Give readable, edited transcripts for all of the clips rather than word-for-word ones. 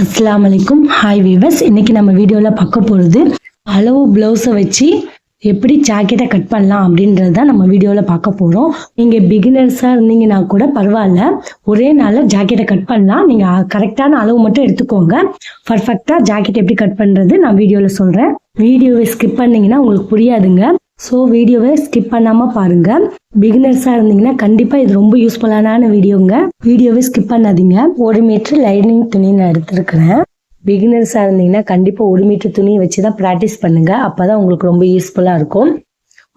அஸ்ஸலாமு அலைக்கும். Hi viewers, இன்னைக்கு நம்ம வீடியோவில் பார்க்க போகிறது அளவு ப்ளவுஸை வச்சு எப்படி ஜாக்கெட்டை கட் பண்ணலாம் அப்படின்றது தான் நம்ம வீடியோவில் பார்க்க போகிறோம். நீங்கள் பிகினர்ஸாக இருந்தீங்கன்னா கூட பரவாயில்ல, ஒரே நாளில் ஜாக்கெட்டை கட் பண்ணலாம். நீங்கள் கரெக்டான அளவு மட்டும் எடுத்துக்கோங்க. பர்ஃபெக்டாக ஜாக்கெட் எப்படி கட் பண்ணுறது நான் வீடியோவில் சொல்கிறேன். வீடியோவை ஸ்கிப் பண்ணிங்கன்னா உங்களுக்கு புரியாதுங்க. ஸோ வீடியோவை ஸ்கிப் பண்ணாமல் பாருங்கள். பிகினர்ஸாக இருந்தீங்கன்னா கண்டிப்பாக இது ரொம்ப யூஸ்ஃபுல்லான வீடியோங்க. வீடியோவை ஸ்கிப் பண்ணாதீங்க. 1 மீட்டர் லைனிங் துணி நான் எடுத்துருக்கிறேன். பிகினர்ஸாக இருந்தீங்கன்னா கண்டிப்பாக 1 மீட்டர் துணியை வச்சு தான் ப்ராக்டிஸ் பண்ணுங்கள். அப்போ தான் உங்களுக்கு ரொம்ப யூஸ்ஃபுல்லாக இருக்கும்.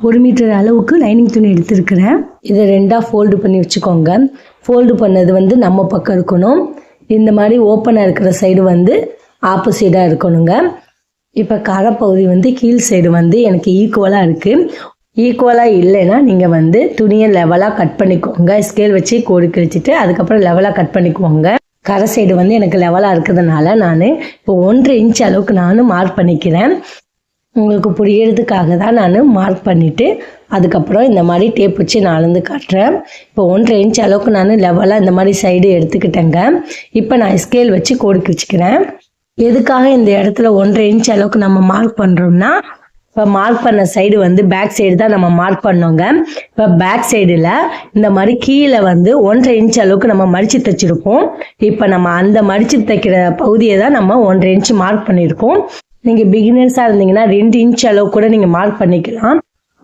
1 மீட்டர் அளவுக்கு லைனிங் துணி எடுத்துருக்கிறேன். இதை 2ஆக ஃபோல்டு பண்ணி வச்சுக்கோங்க. ஃபோல்டு பண்ணது நம்ம பக்கம் இருக்கணும். இந்த மாதிரி ஓப்பனாக இருக்கிற சைடு ஆப்போசிட்டாக இருக்கணுங்க. இப்போ கரைப்பகுதி கீழ் சைடு எனக்கு ஈக்குவலாக இருக்குது. ஈக்குவலாக இல்லைன்னா நீங்கள் துணியை லெவலாக கட் பண்ணிக்கோங்க. ஸ்கேல் வச்சு கோடு கிழிச்சிட்டு அதுக்கப்புறம் லெவலாக கட் பண்ணிக்குவோங்க. கரை சைடு எனக்கு லெவலாக இருக்கிறதுனால நான் இப்போ 1.5 இன்ச் அளவுக்கு நான் மார்க் பண்ணிக்கிறேன். உங்களுக்கு புரியறதுக்காக தான் நான் மார்க் பண்ணிவிட்டு அதுக்கப்புறம் இந்த மாதிரி டேப் வச்சு நான் அளந்து காட்டுறேன். இப்போ 1.5 இன்ச் அளவுக்கு நான் லெவலாக இந்த மாதிரி சைடு எடுத்துக்கிட்டேங்க. இப்போ நான் ஸ்கேல் வச்சு கோடு கிழிச்சிக்கிறேன். எதுக்காக இந்த இடத்துல 1.5 இன்ச் அளவுக்கு நம்ம மார்க் பண்ணுறோம்னா, இப்போ மார்க் பண்ண சைடு பேக் சைடு தான் நம்ம மார்க் பண்ணோங்க. இப்போ பேக் சைடில் இந்த மாதிரி கீழே 1.5 இன்ச் அளவுக்கு நம்ம மடித்து தைச்சிருப்போம். இப்போ நம்ம அந்த மடித்து தைக்கிற பகுதியை தான் நம்ம 1.5 இன்ச் மார்க் பண்ணியிருக்கோம். நீங்கள் பிகினர்ஸாக இருந்தீங்கன்னா 2 இன்ச் அளவுக்கு கூட நீங்கள் மார்க் பண்ணிக்கலாம்.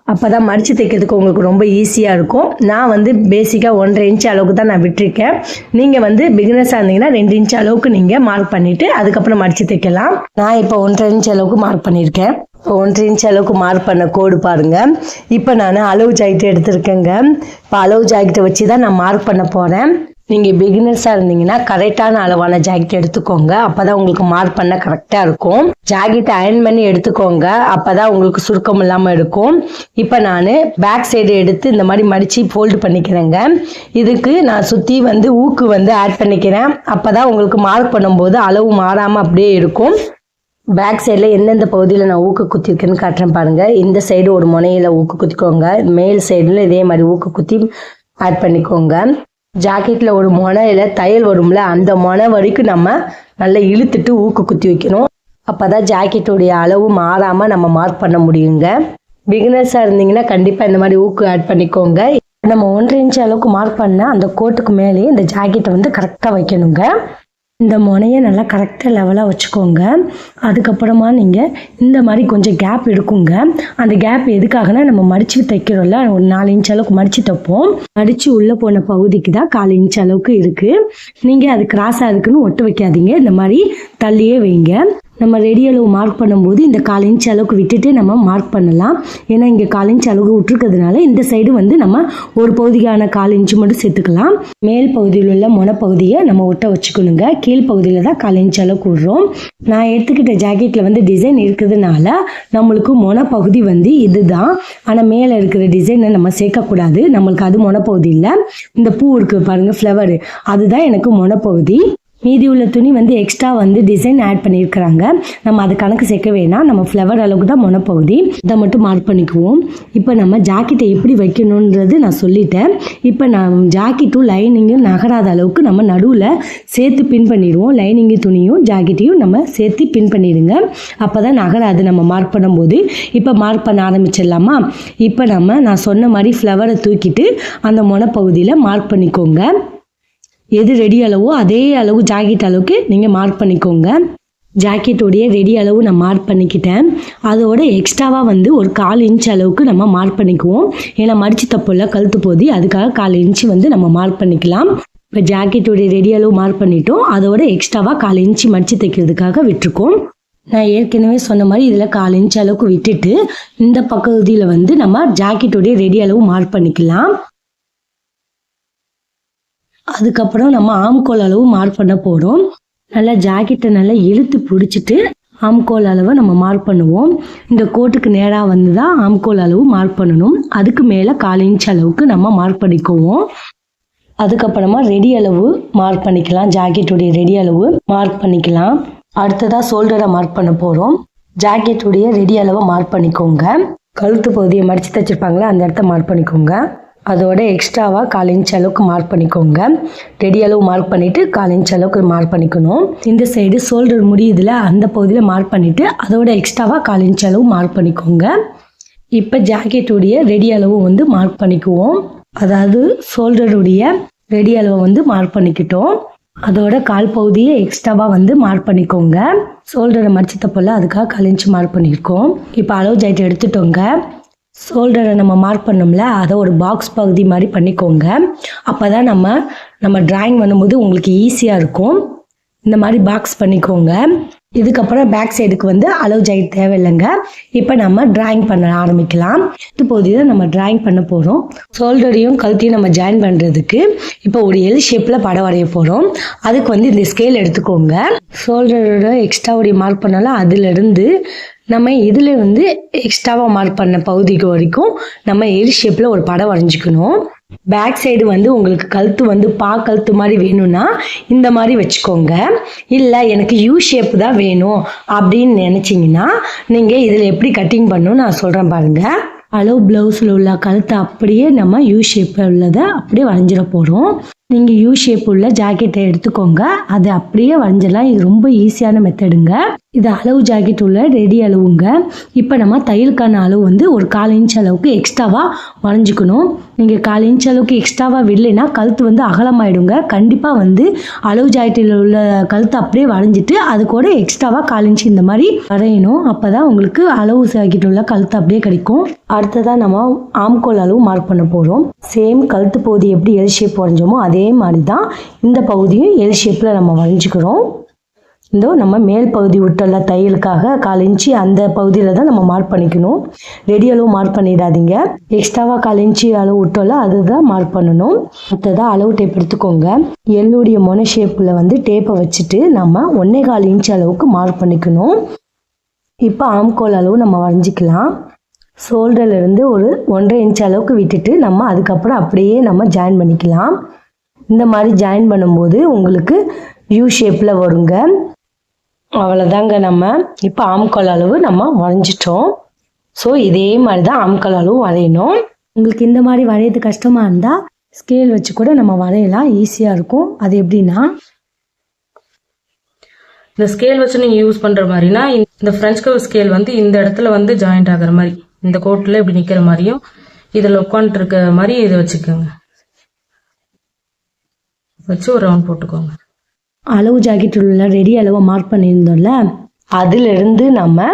அப்போ தான் மடித்து தைக்கிறதுக்கு உங்களுக்கு ரொம்ப ஈஸியாக இருக்கும். நான் பேசிக்காக 1.5 இன்ச் அளவுக்கு தான் நான் விட்டுருக்கேன். நீங்கள் பிகினர்ஸாக இருந்தீங்கன்னா 2 இன்ச் அளவுக்கு நீங்கள் மார்க் பண்ணிவிட்டு அதுக்கப்புறம் மடித்து தைக்கலாம். நான் இப்போ 1.5 இன்ச் அளவுக்கு மார்க் பண்ணியிருக்கேன். இப்போ 1.5 இன்ச் அளவுக்கு மார்க் பண்ண கோடு பாருங்கள். இப்போ நான் அளவு ஜாக்கெட் எடுத்திருக்கேங்க. இப்போ அளவு ஜாக்கெட்டை வச்சு தான் நான் மார்க் பண்ண போகிறேன். நீங்கள் பிகினர்ஸாக இருந்தீங்கன்னா கரெக்டான அளவான ஜாக்கெட் எடுத்துக்கோங்க. அப்போ தான் உங்களுக்கு மார்க் பண்ண கரெக்டாக இருக்கும். ஜாக்கெட்டை அயர்ன் பண்ணி எடுத்துக்கோங்க. அப்போ தான் உங்களுக்கு சுருக்கம் இல்லாமல் இருக்கும். இப்போ நான் பேக் சைடு எடுத்து இந்த மாதிரி மடித்து ஃபோல்டு பண்ணிக்கிறேங்க. இதுக்கு நான் சுற்றி ஊக்கு ஆட் பண்ணிக்கிறேன். அப்போ தான் உங்களுக்கு மார்க் பண்ணும்போது அளவு மாறாமல் அப்படியே இருக்கும். பேக் சைடில் எந்தெந்த பகுதியில் நான் ஊக்கு குத்திருக்கேன்னு காட்டுறேன் பாருங்கள். இந்த சைடு ஒரு முனையில் ஊக்கு குத்திக்கோங்க. மேல் சைடில் இதே மாதிரி ஊக்கு குத்தி ஆட் பண்ணிக்கோங்க. ஜாக்கெட்டில் ஒரு முனையில் தையல் வரும்ல, அந்த முனை வரைக்கும் நம்ம நல்லா இழுத்துட்டு ஊக்கு குத்தி வைக்கணும். அப்போ தான் ஜாக்கெட்டுடைய அளவு மாறாமல் நம்ம மார்க் பண்ண முடியுங்க. பிகினர்ஸாக இருந்தீங்கன்னா கண்டிப்பாக இந்த மாதிரி ஊக்கு ஆட் பண்ணிக்கோங்க. நம்ம 1.5 இன்ச் அளவுக்கு மார்க் பண்ண அந்த கோட்டுக்கு மேலேயே இந்த ஜாக்கெட்டை கரெக்டாக வைக்கணுங்க. இந்த முனையை நல்லா கரெக்டாக லெவலாக வச்சுக்கோங்க. அதுக்கப்புறமா நீங்கள் இந்த மாதிரி கொஞ்சம் கேப் இருக்குங்க. அந்த கேப் எதுக்காகனா, நம்ம மடித்து தைக்கிறோம்ல, ஒரு 4 இன்ச் அளவுக்கு மடித்து தைப்போம். மடித்து உள்ளே போன பகுதிக்கு தான் 1/4 இன்ச் அளவுக்கு இருக்குது. நீங்கள் அது கிராஸாக இருக்குன்னு ஒட்டு வைக்காதீங்க. இந்த மாதிரி தள்ளியே வைங்க. நம்ம ரெடி அளவு மார்க் பண்ணும்போது இந்த 1/4 இன்ச் அளவுக்கு விட்டுட்டு நம்ம மார்க் பண்ணலாம். ஏன்னா இங்கே 1/4 இன்ச் அளவுக்கு விட்டுருக்கிறதுனால இந்த சைடு நம்ம ஒரு பகுதிக்கான 1/4 இன்ச்சு மட்டும் சேர்த்துக்கலாம். மேல் பகுதியில் உள்ள முனைப்பகுதியை நம்ம ஒட்ட வச்சுக்கணுங்க. கீழ் பகுதியில் தான் 1/4 இன்ச் அளவுக்கு விடுறோம். நான் எடுத்துக்கிட்ட ஜாக்கெட்டில் டிசைன் இருக்கிறதுனால நம்மளுக்கு முனைப்பகுதி இதுதான். ஆனால் மேலே இருக்கிற டிசைனை நம்ம சேர்க்கக்கூடாது. நம்மளுக்கு அது முனைப்பகுதி இல்லை. இந்த பூ இருக்குது பாருங்கள், ஃப்ளவர், அதுதான் எனக்கு முனைப்பகுதி. மீதி உள்ள துணி எக்ஸ்ட்ரா டிசைன் ஆட் பண்ணியிருக்கிறாங்க. நம்ம அது கணக்கு சேர்க்க வேணாம். நம்ம ஃப்ளவர் அளவுக்கு தான் முனைப்பகுதி, இதை மட்டும் மார்க் பண்ணிக்குவோம். இப்போ நம்ம ஜாக்கெட்டை எப்படி வைக்கணுன்றது நான் சொல்லிட்டேன். இப்போ நான் ஜாக்கெட்டும் லைனிங்கும் நகராத அளவுக்கு நம்ம நடுவில் சேர்த்து பின் பண்ணிடுவோம். லைனிங்கு துணியும் ஜாக்கெட்டையும் நம்ம சேர்த்து பின் பண்ணிடுங்க. அப்போ தான் நகராது நம்ம மார்க் பண்ணும்போது. இப்போ மார்க் பண்ண ஆரம்பிச்சிடலாமா? இப்போ நான் சொன்ன மாதிரி ஃப்ளவரை தூக்கிட்டு அந்த முனைப்பகுதியில் மார்க் பண்ணிக்கோங்க. எது ரெடி அளவோ அதே அளவு ஜாக்கெட் அளவுக்கு நீங்கள் மார்க் பண்ணிக்கோங்க. ஜாக்கெட்டோடைய ரெடி அளவு நான் மார்க் பண்ணிக்கிட்டேன். அதோட எக்ஸ்ட்ராவாக ஒரு 1/4 இன்ச் அளவுக்கு நம்ம மார்க் பண்ணிக்குவோம். ஏன்னா மடிச்சு தப்புல கழுத்து போதி, அதுக்காக 1/4 இன்ச்சு நம்ம மார்க் பண்ணிக்கலாம். இப்போ ஜாக்கெட்டோடைய ரெடி அளவு மார்க் பண்ணிட்டோம். அதோட எக்ஸ்ட்ராவாக 1/4 இன்ச்சு மடிச்சு தைக்கிறதுக்காக விட்டுருக்கோம். நான் ஏற்கனவே சொன்ன மாதிரி இதில் 1/4 இன்ச் அளவுக்கு விட்டுட்டு இந்த பகுதியில் நம்ம ஜாக்கெட்டோடைய ரெடி அளவு மார்க் பண்ணிக்கலாம். அதுக்கப்புறம் நம்ம ஆம்கோல் அளவு மார்க் பண்ண போகிறோம். நல்லா ஜாக்கெட்டை நல்லா இழுத்து பிடிச்சிட்டு ஆம்கோல் அளவை நம்ம மார்க் பண்ணுவோம். இந்த கோட்டுக்கு நேராக தான் ஆம்கோல் அளவு மார்க் பண்ணணும். அதுக்கு மேலே 1/4 இன்ச் அளவுக்கு நம்ம மார்க் பண்ணிக்குவோம். அதுக்கப்புறமா ரெடி அளவு மார்க் பண்ணிக்கலாம். ஜாக்கெட்டுடைய ரெடி அளவு மார்க் பண்ணிக்கலாம். அடுத்ததாக ஷோல்டரை மார்க் பண்ண போகிறோம். ஜாக்கெட்டுடைய ரெடி அளவை மார்க் பண்ணிக்கோங்க. கழுத்து பகுதியை மடித்து தைச்சிருப்பாங்களே அந்த இடத்த மார்க் பண்ணிக்கோங்க. அதோட எக்ஸ்ட்ராவாக 1/4 இன்ச் அளவுக்கு மார்க் பண்ணிக்கோங்க. ரெடி அளவு மார்க் பண்ணிவிட்டு 1/4 இன்ச் அளவுக்கு மார்க் பண்ணிக்கணும். இந்த சைடு ஷோல்டர் முடியுதுல அந்த பகுதியில் மார்க் பண்ணிவிட்டு அதோட எக்ஸ்ட்ராவாக 1/4 இன்ச் அளவு மார்க் பண்ணிக்கோங்க. இப்போ ஜாக்கெட்டுடைய ரெடி அளவு வந்து மார்க் பண்ணிக்குவோம். அதாவது ஷோல்டருடைய ரெடி அளவை வந்து மார்க் பண்ணிக்கிட்டோம். அதோட கால் பகுதியை எக்ஸ்ட்ராவாக வந்து மார்க் பண்ணிக்கோங்க. ஷோல்டரை மடிச்சு தப்பல அதுக்காக 1/4 இன்ச் மார்க் பண்ணியிருக்கோம். இப்போ அளவு ஜாக்கெட் எடுத்துட்டோங்க. ஷோல்டரை நம்ம மார்க் பண்ணோம்ல அதை ஒரு பாக்ஸ் பகுதி மாதிரி பண்ணிக்கோங்க. அப்போ தான் நம்ம டிராயிங் பண்ணும்போது உங்களுக்கு ஈஸியாக இருக்கும். இந்த மாதிரி பாக்ஸ் பண்ணிக்கோங்க. இதுக்கப்புறம் பேக் சைடுக்கு வந்து அளவு ஜாக்கெட் தேவையில்லைங்க. இப்போ நம்ம டிராயிங் பண்ண ஆரம்பிக்கலாம். இது பகுதியில் நம்ம டிராயிங் பண்ண போகிறோம். ஷோல்டரையும் கழுத்தையும் நம்ம ஜாயின் பண்ணுறதுக்கு இப்போ ஒரு எல் ஷேப்பில் படம் வரைய போகிறோம். அதுக்கு வந்து இந்த ஸ்கேல் எடுத்துக்கோங்க. ஷோல்டரோட எக்ஸ்ட்ராவுடைய மார்க் பண்ணாலும் அதிலிருந்து நம்ம இதில் வந்து எக்ஸ்ட்ராவாக மார்க் பண்ண பகுதிக்கு வரைக்கும் நம்ம எல் ஷேப்பில் ஒரு படம் வரைஞ்சிக்கணும். பேக் சைடு வந்து உங்களுக்கு கழுத்து வந்து கழுத்து மாதிரி வேணும்னா இந்த மாதிரி வச்சுக்கோங்க. இல்லை எனக்கு யூ ஷேப் தான் வேணும் அப்படின்னு நினச்சிங்கன்னா நீங்கள் இதில் எப்படி கட்டிங் பண்ணணும்னு நான் சொல்கிறேன் பாருங்கள். அளவு ப்ளவுஸில் உள்ள கழுத்தை அப்படியே நம்ம யூ ஷேப்பில் உள்ளதை அப்படியே வரைஞ்சிட போகிறோம். நீங்கள் யூ ஷேப் உள்ள ஜாக்கெட்டை எடுத்துக்கோங்க. அதை அப்படியே வரைஞ்சிடலாம். இது ரொம்ப ஈஸியான மெத்தடுங்க. இது அளவு ஜாக்கெட் உள்ள ரெடி அளவுங்க. இப்போ நம்ம தையலுக்கான அளவு வந்து ஒரு 1/4 இன்ச் அளவுக்கு எக்ஸ்ட்ராவாக வரைஞ்சிக்கணும். நீங்கள் 1/4 இன்ச் அளவுக்கு எக்ஸ்ட்ராவாக விடலைன்னா கழுத்து வந்து அகலமாயிடுங்க. கண்டிப்பாக வந்து அளவு ஜாக்கெட்டில் உள்ள கழுத்தை அப்படியே வரைஞ்சிட்டு அது கூட எக்ஸ்ட்ராவாக 1/4 இன்ச் இந்த மாதிரி வரையணும். அப்போ தான் உங்களுக்கு அளவு ஜாக்கெட் உள்ள கழுத்து அப்படியே கிடைக்கும். அடுத்ததாக நம்ம ஆம்கோல் அளவு மார்க் பண்ண போகிறோம். சேம் கழுத்து பகுதி எப்படி எல் ஷேப் வரைஞ்சோமோ அதே மாதிரி தான் இந்த பகுதியும் எல் ஷேப்பில் நம்ம வரைஞ்சிக்கிறோம். இந்த நம்ம மேல் பகுதி விட்டல தையலுக்காக 1/4 இன்ச்சு அந்த பகுதியில் தான் நம்ம மார்க் பண்ணிக்கணும். ரெடி அளவு மார்க் பண்ணிடாதீங்க. எக்ஸ்ட்ராவாக 1/4 இன்ச்சு அளவு விட்டோல அதுதான் மார்க் பண்ணணும். அடுத்ததான் அளவு டேப் எடுத்துக்கோங்க. எல்லுடைய மொனை ஷேப்பில் வந்து டேப்பை வச்சுட்டு நம்ம 1/4 இன்ச் அளவுக்கு மார்க் பண்ணிக்கணும். இப்போ ஆம்கோல் அளவு நம்ம வரைஞ்சிக்கலாம். ஷோல்டர்லேருந்து ஒரு 1/2 இன்ச் அளவுக்கு விட்டுட்டு நம்ம அதுக்கப்புறம் அப்படியே நம்ம ஜாயின் பண்ணிக்கலாம். இந்த மாதிரி ஜாயின் பண்ணும்போது உங்களுக்கு யூ ஷேப்பில் வருங்க. அவ்வளோதாங்க. நம்ம இப்போ ஆம்கால் அளவு நம்ம வரைஞ்சிட்டோம். ஸோ இதே மாதிரி தான் ஆம்கால் அளவு வரையணும். உங்களுக்கு இந்த மாதிரி வரையிறது கஷ்டமாக இருந்தால் ஸ்கேல் வச்சு கூட நம்ம வரையலாம். ஈஸியாக இருக்கும். அது எப்படின்னா இந்த ஸ்கேல் வச்சு நீங்கள் யூஸ் பண்ணுற மாதிரினா இந்த ஃப்ரெஞ்ச் கர்வ் ஸ்கேல் வந்து இந்த இடத்துல வந்து ஜாயிண்ட் ஆகிற மாதிரி இந்த கோட்டில் இப்படி நிற்கிற மாதிரியும் இதில் உட்காந்துட்டு இருக்கிற மாதிரி இதை வச்சுக்கோங்க. வச்சு ஒரு ரவுண்ட் போட்டுக்கோங்க. அளவு ஜாக்கெட் உள்ள ரெடி அளவை மார்க் பண்ணியிருந்தோம்ல அதிலிருந்து நம்ம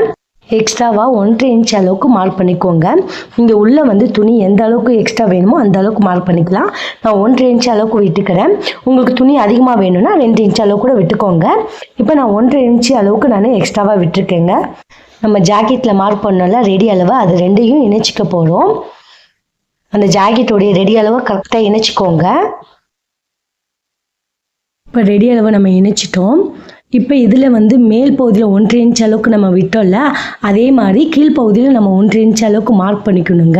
எக்ஸ்ட்ராவாக 1/2 இன்ச் அளவுக்கு மார்க் பண்ணிக்கோங்க. இங்கே உள்ளே வந்து துணி எந்த அளவுக்கு எக்ஸ்ட்ரா வேணுமோ அந்த அளவுக்கு மார்க் பண்ணிக்கலாம். நான் 1/2 இன்ச் அளவுக்கு விட்டுக்கிறேன். உங்களுக்கு துணி அதிகமாக வேணும்னா 2 இன்ச் அளவு கூட விட்டுக்கோங்க. இப்போ நான் 1/2 இன்ச் அளவுக்கு நான் எக்ஸ்ட்ராவாக விட்டுருக்கேங்க. நம்ம ஜாக்கெட்டில் மார்க் பண்ணோம்ல ரெடி அளவை அது ரெண்டையும் இணைச்சிக்க போகிறோம். அந்த ஜாக்கெட்டோடைய ரெடி அளவை கரெக்டாக இணைச்சிக்கோங்க. இப்போ ரெடி அளவை நம்ம இணைச்சிட்டோம். இப்போ இதில் வந்து மேல் பகுதியில் 1/2 இன்ச் அளவுக்கு நம்ம விட்டோம்ல அதே மாதிரி கீழ்ப்பகுதியில் நம்ம 1/2 இன்ச் அளவுக்கு மார்க் பண்ணிக்கணுங்க.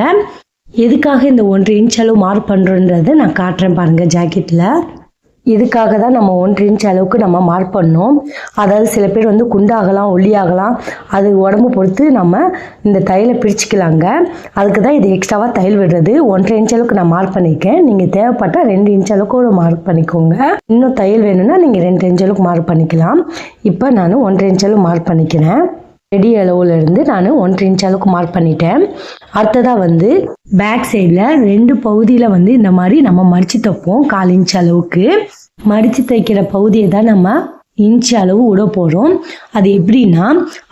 எதுக்காக இந்த 1/2 இன்ச் அளவு மார்க் பண்ணுறோன்றதை நான் காட்டுறேன் பாருங்கள். ஜாக்கெட்டில் இதுக்காக தான் நம்ம 1/2 இன்ச் அளவுக்கு நம்ம மார்க் பண்ணோம். அதாவது சில பேர் வந்து குண்டாகலாம் ஒல்லியாகலாம் அது உடம்பு பொறுத்து நம்ம இந்த தையலை பிரிச்சுக்கலாங்க. அதுக்கு தான் இது எக்ஸ்ட்ராவாக தையல் விடுறது. 1/2 இன்ச் அளவுக்கு நான் மார்க் பண்ணியிருக்கேன். நீங்கள் தேவைப்பட்டால் 2 இன்ச் அளவுக்கு ஒரு மார்க் பண்ணிக்கோங்க. இன்னும் தையல் வேணும்னா நீங்கள் 2 இன்ச் அளவுக்கு மார்க் பண்ணிக்கலாம். இப்போ நான் 1/2 இன்ச் அளவு மார்க் பண்ணிக்கிறேன். ரெடி அளவுலேருந்து நான் 1/2 இன்ச் அளவுக்கு மார்க் பண்ணிட்டேன். அடுத்ததாக வந்து பேக் சைடில் 2 பகுதியில் வந்து இந்த மாதிரி நம்ம மடித்து தைப்போம். 1/4 இன்ச் அளவுக்கு மடித்து தைக்கிற பகுதியை தான் நம்ம இன்ச் அளவு விட போகிறோம். அது எப்படின்னா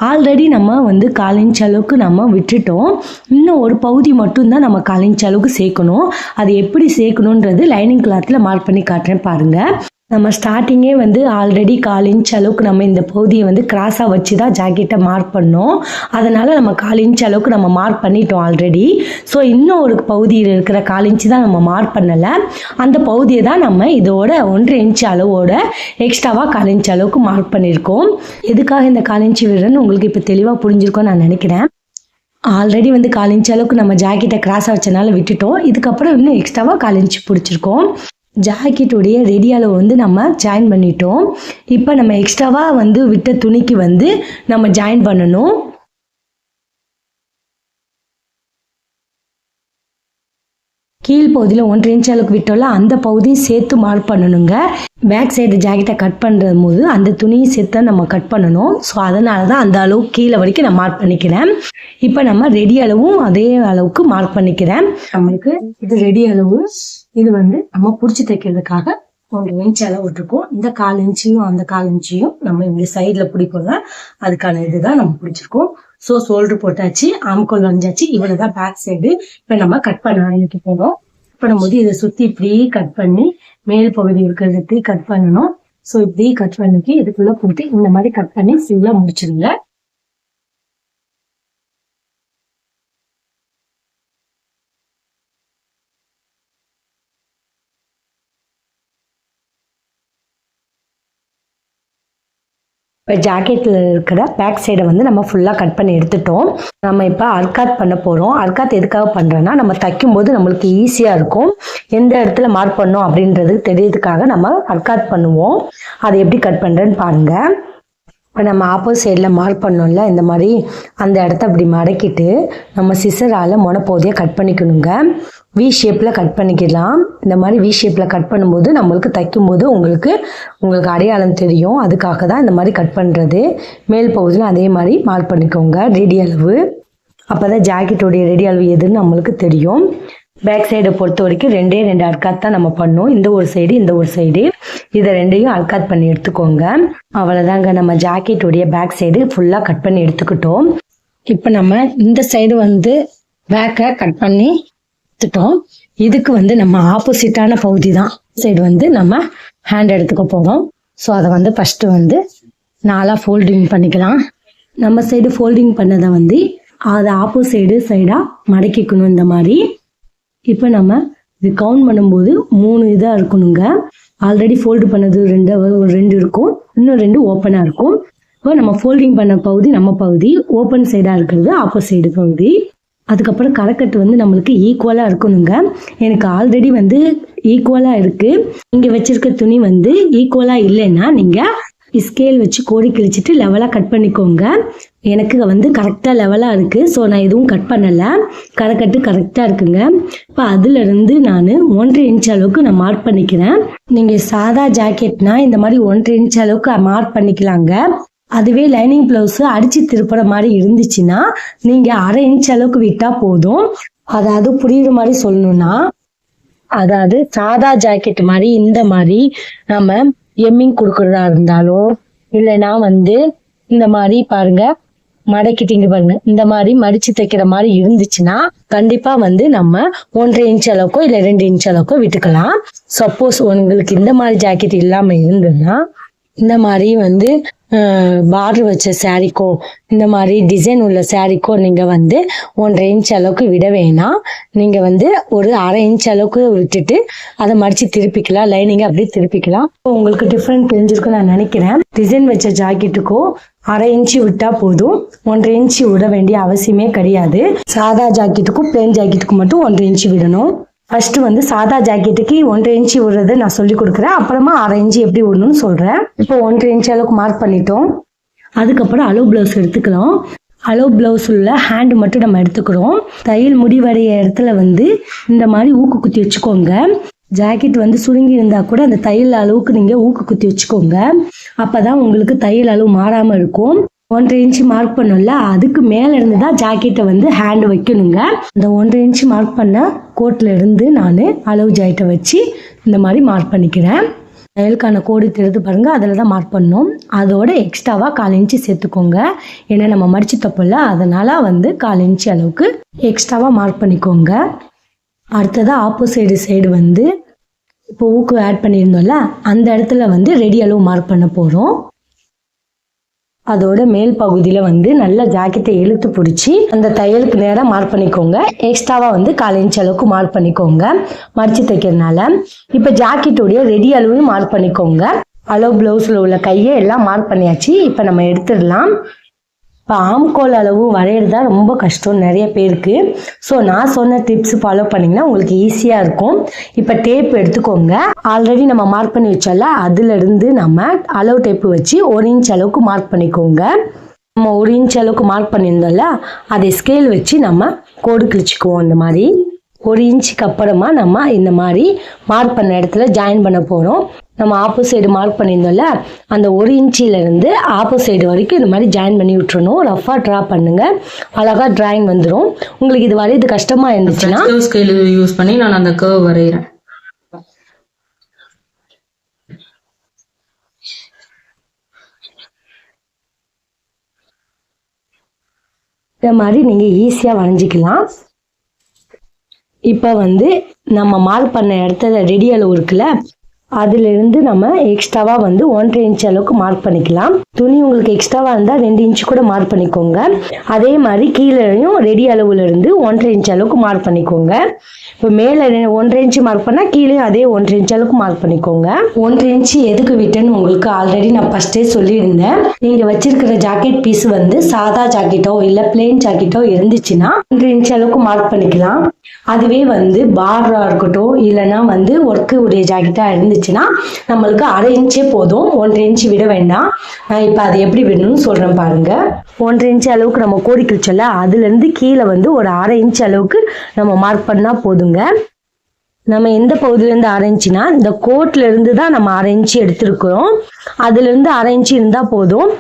ஆல்ரெடி நம்ம வந்து 1/4 இன்ச் அளவுக்கு நம்ம விட்டுட்டோம். இன்னும் ஒரு பகுதி மட்டும்தான் நம்ம 1/4 இன்ச் அளவுக்கு சேர்க்கணும். அது எப்படி சேர்க்கணுன்றது லைனிங் கிளாத்தில் மார்க் பண்ணி காட்டுறேன் பாருங்கள். நம்ம ஸ்டார்டிங்கே வந்து ஆல்ரெடி 1/4 இன்ச் அளவுக்கு நம்ம இந்த பகுதியை வந்து கிராஸாக வச்சு தான் ஜாக்கெட்டை மார்க் பண்ணோம். அதனால் நம்ம 1/4 இன்ச் அளவுக்கு நம்ம மார்க் பண்ணிட்டோம் ஆல்ரெடி. ஸோ இன்னும் ஒரு பகுதியில் இருக்கிற 1/4 இன்ச்சு தான் நம்ம மார்க் பண்ணலை. அந்த பகுதியை தான் நம்ம இதோட 1/2 இன்ச் அளவோட எக்ஸ்ட்ராவாக 1/4 இன்ச் அளவுக்கு மார்க் பண்ணியிருக்கோம். எதுக்காக இந்த 1/4 இன்ச்சு விடுறேன்னு உங்களுக்கு இப்போ தெளிவாக புரிஞ்சிருக்கோன்னு நான் நினைக்கிறேன். ஆல்ரெடி வந்து 1/4 இன்ச் அளவுக்கு நம்ம ஜாக்கெட்டை கிராஸாக வச்சனால விட்டுட்டோம். இதுக்கப்புறம் இன்னும் எக்ஸ்ட்ராவாக 1/4 இன்ச்சு பிடிச்சிருக்கோம். ஜாக்கெட்டுடைய ரெடி அளவு வந்து நம்ம ஜாயின் பண்ணிட்டோம். இப்போ நம்ம எக்ஸ்ட்ராவாக வந்து விட்ட துணிக்கு வந்து நம்ம ஜாயின் பண்ணணும். கீழ் பகுதியில் 1.5 இன்ச் அளவுக்கு விட்டோம்ல அந்த பகுதியும் சேர்த்து மார்க் பண்ணணுங்க. பேக் சைடு ஜாக்கெட்டை கட் பண்ணுற போது அந்த துணியை சேர்த்து நம்ம கட் பண்ணணும். ஸோ அதனால தான் அந்த அளவு கீழே வரைக்கும் நான் மார்க் பண்ணிக்கிறேன். இப்போ நம்ம ரெடி அளவும் அதே அளவுக்கு மார்க் பண்ணிக்கிறேன். நம்மளுக்கு இது ரெடி அளவு, இது வந்து நம்ம பிடிச்சி தைக்கிறதுக்காக 1 இன்ச் அளவு விட்டுருக்கோம். இந்த 1/4 இன்ச்சையும் அந்த 1/4 இன்ச்சையும் நம்ம இந்த சைடில் பிடிப்போம்ல, அதுக்கான இதுதான் நம்ம பிடிச்சிருக்கோம். ஸோ ஷோல்டர் போட்டாச்சு, ஆம்கோல் வரைஞ்சாச்சு. இவ்வளவுதான் பேக் சைடு. இப்போ நம்ம கட் பண்ண ஆரம்பிக்க போறோம். பண்ணும்போது இதை சுத்தி இப்படி கட் பண்ணி மேல் பகுதி இருக்கிறதுக்கு கட் பண்ணணும். ஸோ இப்படி கட் பண்ணிட்டு இதுக்குள்ள போட்டு இந்த மாதிரி கட் பண்ணி ஃபுல்லா முடிச்சிருங்க. இப்போ ஜாக்கெட்டில் இருக்கிற பேக் சைடை வந்து நம்ம ஃபுல்லாக கட் பண்ணி எடுத்துட்டோம். நம்ம இப்போ அர்காத் பண்ண போகிறோம். அர்காத் எதுக்காக பண்ணுறோன்னா, நம்ம தைக்கும்போது நம்மளுக்கு ஈஸியாக இருக்கும். எந்த இடத்துல மார்க் பண்ணோம் அப்படின்றது தெரியறதுக்காக நம்ம அர்காத் பண்ணுவோம். அதை எப்படி கட் பண்ணுறேன்னு பாருங்கள். இப்போ நம்ம ஆப்போசிட் சைடில் மார்க் பண்ணோம்ல, இந்த மாதிரி அந்த இடத்த அப்படி மடக்கிட்டு நம்ம சிசரால் முனைப்பகுதியை கட் பண்ணிக்கணுங்க. வி ஷேப்பில் கட் பண்ணிக்கலாம். இந்த மாதிரி வி ஷேப்பில் கட் பண்ணும்போது நம்மளுக்கு தைக்கும்போது உங்களுக்கு அடையாளம் தெரியும். அதுக்காக தான் இந்த மாதிரி கட் பண்ணுறது. மேல் பகுதியில் அதே மாதிரி மார்க் பண்ணிக்கோங்க ரெடி அளவு. அப்போ தான் ஜாக்கெட்டோடைய ரெடி அளவு எதுன்னு நம்மளுக்கு தெரியும். பேக் சைடை பொறுத்த வரைக்கும் 2 அர்காத் தான் நம்ம பண்ணோம். இந்த ஒரு சைடு இந்த ஒரு சைடு, இதை 2ஐயும் அர்காத் பண்ணி எடுத்துக்கோங்க. அவ்வளோதாங்க, நம்ம ஜாக்கெட்டுடைய பேக் சைடு ஃபுல்லாக கட் பண்ணி எடுத்துக்கிட்டோம். இப்போ நம்ம இந்த சைடு வந்து பேக்கை கட் பண்ணி எடுத்துட்டோம். இதுக்கு வந்து நம்ம ஆப்போசிட்டான பகுதி தான் சைடு வந்து நம்ம ஹேண்ட் எடுத்துக்க போகிறோம். ஸோ அதை வந்து ஃபஸ்ட்டு வந்து 4 ஃபோல்டிங் பண்ணிக்கலாம். நம்ம சைடு ஃபோல்டிங் பண்ணதை வந்து அதை ஆப்போசைடு சைடாக மடக்கிக்கணும் இந்த மாதிரி. இப்போ நம்ம இது கவுண்ட் பண்ணும்போது 3 இதாக இருக்கணுங்க. ஆல்ரெடி ஃபோல்டு பண்ணது 2 இருக்கும், இன்னும் 2 ஓப்பனாக இருக்கும். இப்போ நம்ம ஃபோல்டிங் பண்ண பகுதி நம்ம பகுதி, ஓப்பன் சைடாக இருக்கிறது ஆப்போசைடு பகுதி. அதுக்கப்புறம் கரைக்கட்டு வந்து நம்மளுக்கு ஈக்குவலாக இருக்கணுங்க. எனக்கு ஆல்ரெடி வந்து ஈக்குவலாக இருக்குது. நீங்கள் வச்சுருக்க துணி வந்து ஈக்குவலாக இல்லைன்னா நீங்கள் ஸ்கேல் வச்சு கோடி கிழிச்சிட்டு லெவலாக கட் பண்ணிக்கோங்க. எனக்கு வந்து கரெக்டாக லெவலாக இருக்குது. ஸோ நான் எதுவும் கட் பண்ணலை, கரைக்கட்டு கரெக்டாக இருக்குங்க. இப்போ அதுலேருந்து நான் 1.5 இன்ச் அளவுக்கு நான் மார்க் பண்ணிக்கிறேன். நீங்கள் சாதா ஜாக்கெட்னா இந்த மாதிரி 1.5 இன்ச் அளவுக்கு மார்க் பண்ணிக்கலாங்க. அதுவே லைனிங் ப்ளவுஸு அடித்து திருப்புற மாதிரி இருந்துச்சுன்னா நீங்கள் 1/2 இன்ச் அளவுக்கு விட்டால் போதும். அதாவது புரியுற மாதிரி சொல்லணும்னா, அதாவது சாதா ஜாக்கெட் மாதிரி இந்த மாதிரி நம்ம எம்மிங் கொடுக்குறதா இருந்தாலோ இல்லைன்னா வந்து இந்த மாதிரி பாருங்க மடக்கிட்டீங்க பாருங்க, இந்த மாதிரி மடிச்சு தைக்கிற மாதிரி இருந்துச்சுன்னா கண்டிப்பா வந்து நம்ம 1.5 இன்ச் அளவுக்கோ இல்லை 2 இன்ச் அளவுக்கோ விட்டுக்கலாம். சப்போஸ் உங்களுக்கு இந்த மாதிரி ஜாக்கெட் இல்லாம இருந்ததுன்னா இந்த மாதிரி வந்து பார்டர் வச்ச சாரிக்கோ இந்த மாதிரி டிசைன் உள்ள சாரிக்கோ நீங்கள் வந்து 1.5 இன்ச் அளவுக்கு விட வேணாம். நீங்கள் வந்து ஒரு 1/2 இன்ச் அளவுக்கு விட்டுட்டு அதை மடித்து திருப்பிக்கலாம். லைனிங்கை அப்படியே திருப்பிக்கலாம். உங்களுக்கு டிஃப்ரெண்ட் தெரிஞ்சிருக்கும் நான் நினைக்கிறேன். டிசைன் வச்ச ஜாக்கெட்டுக்கோ 1/2 இன்ச்சு விட்டால் போதும், 1.5 இன்ச்சு விட வேண்டிய அவசியமே கிடையாது. சாதா ஜாக்கெட்டுக்கும் பிளேன் ஜாக்கெட்டுக்கும் மட்டும் 1.5 இன்ச்சு விடணும். ஃபர்ஸ்ட் வந்து சாதா ஜாக்கெட்டுக்கு 1.5 இன்ச்சு விடுறதை நான் சொல்லி கொடுக்குறேன். அப்புறமா 1/2 இன்ச்சு எப்படி விடணும்னு சொல்கிறேன். இப்போ 1.5 இன்ச் அளவுக்கு மார்க் பண்ணிட்டோம். அதுக்கப்புறம் அளவு ப்ளவுஸ் எடுத்துக்கலாம். அளவு ப்ளவுஸ் உள்ள ஹேண்டு மட்டும் நம்ம எடுத்துக்கிறோம். தையல் முடிவடைய இடத்துல வந்து இந்த மாதிரி ஊக்கு குத்தி வச்சுக்கோங்க. ஜாக்கெட் வந்து சுருங்கி இருந்தால் கூட அந்த தையல் அளவுக்கு நீங்கள் ஊக்கு குத்தி வச்சுக்கோங்க. அப்போ தான் உங்களுக்கு தையல் அளவு மாறாமல் இருக்கும். 1.5 இன்ச்சு மார்க் பண்ணோம்ல, அதுக்கு மேலே இருந்து தான் ஜாக்கெட்டை வந்து ஹேண்டு வைக்கணுங்க. அந்த 1.5 இன்ச்சு மார்க் பண்ண கோட்டில் இருந்து நான் அளவு ஜாக்கெட்டை வச்சு இந்த மாதிரி மார்க் பண்ணிக்கிறேன். தையலுக்கான கோடு தெரிந்து பாருங்கள், அதில் தான் மார்க் பண்ணோம். அதோட எக்ஸ்ட்ராவாக 1/4 இன்ச்சு சேர்த்துக்கோங்க. ஏன்னா நம்ம மடிச்சு தப்பல, அதனால் வந்து 1/4 இன்ச்சு அளவுக்கு எக்ஸ்ட்ராவாக மார்க் பண்ணிக்கோங்க. அடுத்ததாக ஆப்போசைடு சைடு வந்து இப்போ ஊக்கு ஆட் பண்ணியிருந்தோம்ல, அந்த இடத்துல வந்து ரெடி அளவு மார்க் பண்ண போகிறோம். அதோட மேல் பகுதியில் வந்து நல்லா ஜாக்கெட்டை இழுத்து பிடிச்சி அந்த தையலுக்கு நேராக மார்க் பண்ணிக்கோங்க. எக்ஸ்ட்ராவாக வந்து 1/4 இன்ச் அளவுக்கு மார்க் பண்ணிக்கோங்க மடித்து தைக்கிறதுனால. இப்போ ஜாக்கெட்டுடைய ரெடி அளவையும் மார்க் பண்ணிக்கோங்க. அளவு ப்ளவுஸில் உள்ள கையை எல்லாம் மார்க் பண்ணியாச்சு. இப்போ நம்ம எடுத்துடலாம். இப்போ ஆம்கோல் அளவு வரைகிறது தான் ரொம்ப கஷ்டம் நிறைய பேருக்கு. ஸோ நான் சொன்ன டிப்ஸ் ஃபாலோ பண்ணிங்கன்னா உங்களுக்கு ஈஸியாக இருக்கும். இப்போ டேப் எடுத்துக்கோங்க. ஆல்ரெடி நம்ம மார்க் பண்ணி வச்சோம்ல, அதுலேருந்து நம்ம அளவு டேப்பு வச்சு 1 இன்ச் அளவுக்கு மார்க் பண்ணிக்கோங்க. நம்ம 1 இன்ச் அளவுக்கு மார்க் பண்ணியிருந்தோம்ல, அதை ஸ்கேல் வச்சு நம்ம கோடு கிழிச்சிக்குவோம். இந்த மாதிரி 1 இன்ச்சுக்கு அப்புறமா நம்ம இந்த மாதிரி மார்க் பண்ண இடத்துல ஜாயின் பண்ண போகிறோம். நம்ம ஆப்போசைடு மார்க் பண்ணியிருந்தோம்ல, அந்த 1 இன்ச்சிலேருந்து ஆப்போசைடு வரைக்கும் இந்த மாதிரி ஜாயின் பண்ணி விட்டுறணும். ரஃபாக ட்ரா பண்ணுங்க, அழகாக டிராயிங் வந்துடும். உங்களுக்கு இது வரையது கஷ்டமாக இருந்துச்சுன்னா ஸ்கேல் யூஸ் பண்ணி நான் அந்த கர்வ் வரைகிறேன். இந்த மாதிரி நீங்கள் ஈஸியாக வரைஞ்சிக்கலாம். இப்போ நம்ம மார்க் பண்ண இடத்துல ரெடி அளவு இருக்குல்ல, அதிலிருந்து நம்ம எக்ஸ்ட்ராவாக 1.5 இன்ச் அளவுக்கு மார்க் பண்ணிக்கலாம். துணி உங்களுக்கு எக்ஸ்ட்ராவாக இருந்தால் 2 இன்ச்சு கூட மார்க் பண்ணிக்கோங்க. அதே மாதிரி கீழேயும் ரெடி அளவுலேருந்து 1.5 இன்ச் அளவுக்கு மார்க் பண்ணிக்கோங்க. இப்போ மேலே 1.5 இன்ச்சு மார்க் பண்ணால் கீழேயும் அதே 1.5 இன்ச் அளவுக்கு மார்க் பண்ணிக்கோங்க. 1.5 இன்ச்சு எதுக்கு விட்டேன்னு உங்களுக்கு ஆல்ரெடி நான் ஃபஸ்ட்டே சொல்லியிருந்தேன். நீங்கள் வச்சிருக்கிற ஜாக்கெட் பீஸ் சாதா ஜாக்கெட்டோ இல்லை பிளெயின் ஜாக்கெட்டோ இருந்துச்சுன்னா 1.5 இன்ச் அளவுக்கு மார்க் பண்ணிக்கலாம். அதுவே பார்டராக இருக்கட்டும் இல்லைன்னா ஒர்க்கு உடைய ஜாக்கெட்டாக இருந்துச்சுன்னா நம்மளுக்கு 1/2 இன்ச்சே போதும், 1.5 இன்ச்சு விட வேண்டாம். நான் இப்போ அதை எப்படி விடணும்னு சொல்கிறேன் பாருங்க. 1.5 இன்ச்சு அளவுக்கு நம்ம கோடி கிழிச்சோல்ல, அதுலேருந்து கீழே ஒரு 1/2 இன்ச்சு அளவுக்கு நம்ம மார்க் பண்ணால் போதுங்க. நம்ம எந்த பகுதியிலேருந்து 1/2 இன்ச்சுனா இந்த கோட்லேருந்து தான் நம்ம 1/2 இன்ச்சு எடுத்துருக்கிறோம். அதுலேருந்து 1/2 இன்ச்சு இருந்தால் போதும்.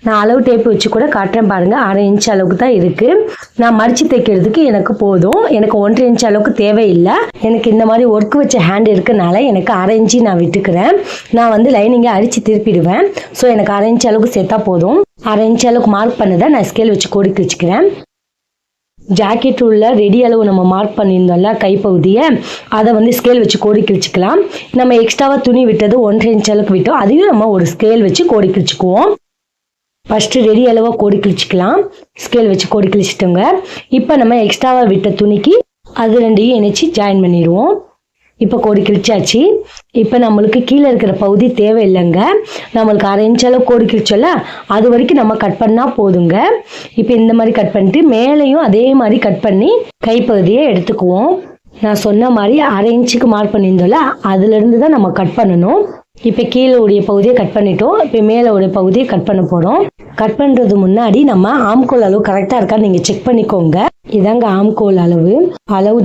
நான் அளவு டேப் வச்சு கூட காட்டுறேன் பாருங்க. 1/2 இன்ச் அளவுக்கு தான் இருக்கு. நான் மடிச்சு தைக்கிறதுக்கு எனக்கு போதும். எனக்கு 1.5 இன்ச் அளவுக்கு தேவையில்லை. எனக்கு இந்த மாதிரி ஒர்க் வச்ச ஹேண்ட் இருக்கனால எனக்கு 1/2 இன்ச்சு நான் விட்டுக்கிறேன். நான் லைனிங்கை அடிச்சு திருப்பிடுவேன். ஸோ எனக்கு 1/2 இன்ச் அளவுக்கு சேர்த்தா போதும். 1/2 இன்ச் அளவுக்கு மார்க் பண்ணதை நான் ஸ்கேல் வச்சு கோடி கிழிச்சுக்கிறேன். ஜாக்கெட் உள்ள ரெடி அளவு நம்ம மார்க் பண்ணியிருந்தோம்ல கைப்பகுதியை, அதை ஸ்கேல் வச்சு கோடி கிழிச்சுக்கலாம். நம்ம எக்ஸ்ட்ராவாக துணி விட்டது 1.5 இன்ச் அளவுக்கு விட்டோம், அதையும் நம்ம ஒரு ஸ்கேல் வச்சு கோடி கிழிச்சுக்குவோம். ஃபஸ்ட்டு ரெடி அளவாக கோடி கிழிச்சிக்கலாம். ஸ்கேல் வச்சு கோடி கிழிச்சிட்டோங்க. இப்போ நம்ம எக்ஸ்ட்ராவாக விட்ட துணிக்கு அது ரெண்டையும் இணைச்சி ஜாயின் பண்ணிடுவோம். இப்போ கோடி கிழிச்சாச்சு. இப்போ நம்மளுக்கு கீழே இருக்கிற பகுதி தேவையில்லைங்க. நம்மளுக்கு 1/2 இன்ச் அளவு கோடி கிழிச்சோல்ல, அது வரைக்கும் நம்ம கட் பண்ணால் போதுங்க. இப்போ இந்த மாதிரி கட் பண்ணிட்டு மேலேயும் அதே மாதிரி கட் பண்ணி கைப்பகுதியை எடுத்துக்குவோம். நான் சொன்ன மாதிரி 1/2 இன்ச்சுக்கு மார்க் பண்ணியிருந்தோம்ல, அதுலேருந்து தான் நம்ம கட் பண்ணணும். இப்போ கீழே உடைய பகுதியை கட் பண்ணிட்டோம். இப்போ மேலே உடைய பகுதியை கட் பண்ண போகிறோம். கட் பண்ணுறது முன்னாடி நம்ம ஆம்கோல் அளவு கரெக்டாக இருக்கான்னு நீங்கள் செக் பண்ணிக்கோங்க. இதாங்க ஆம்கோல் அளவு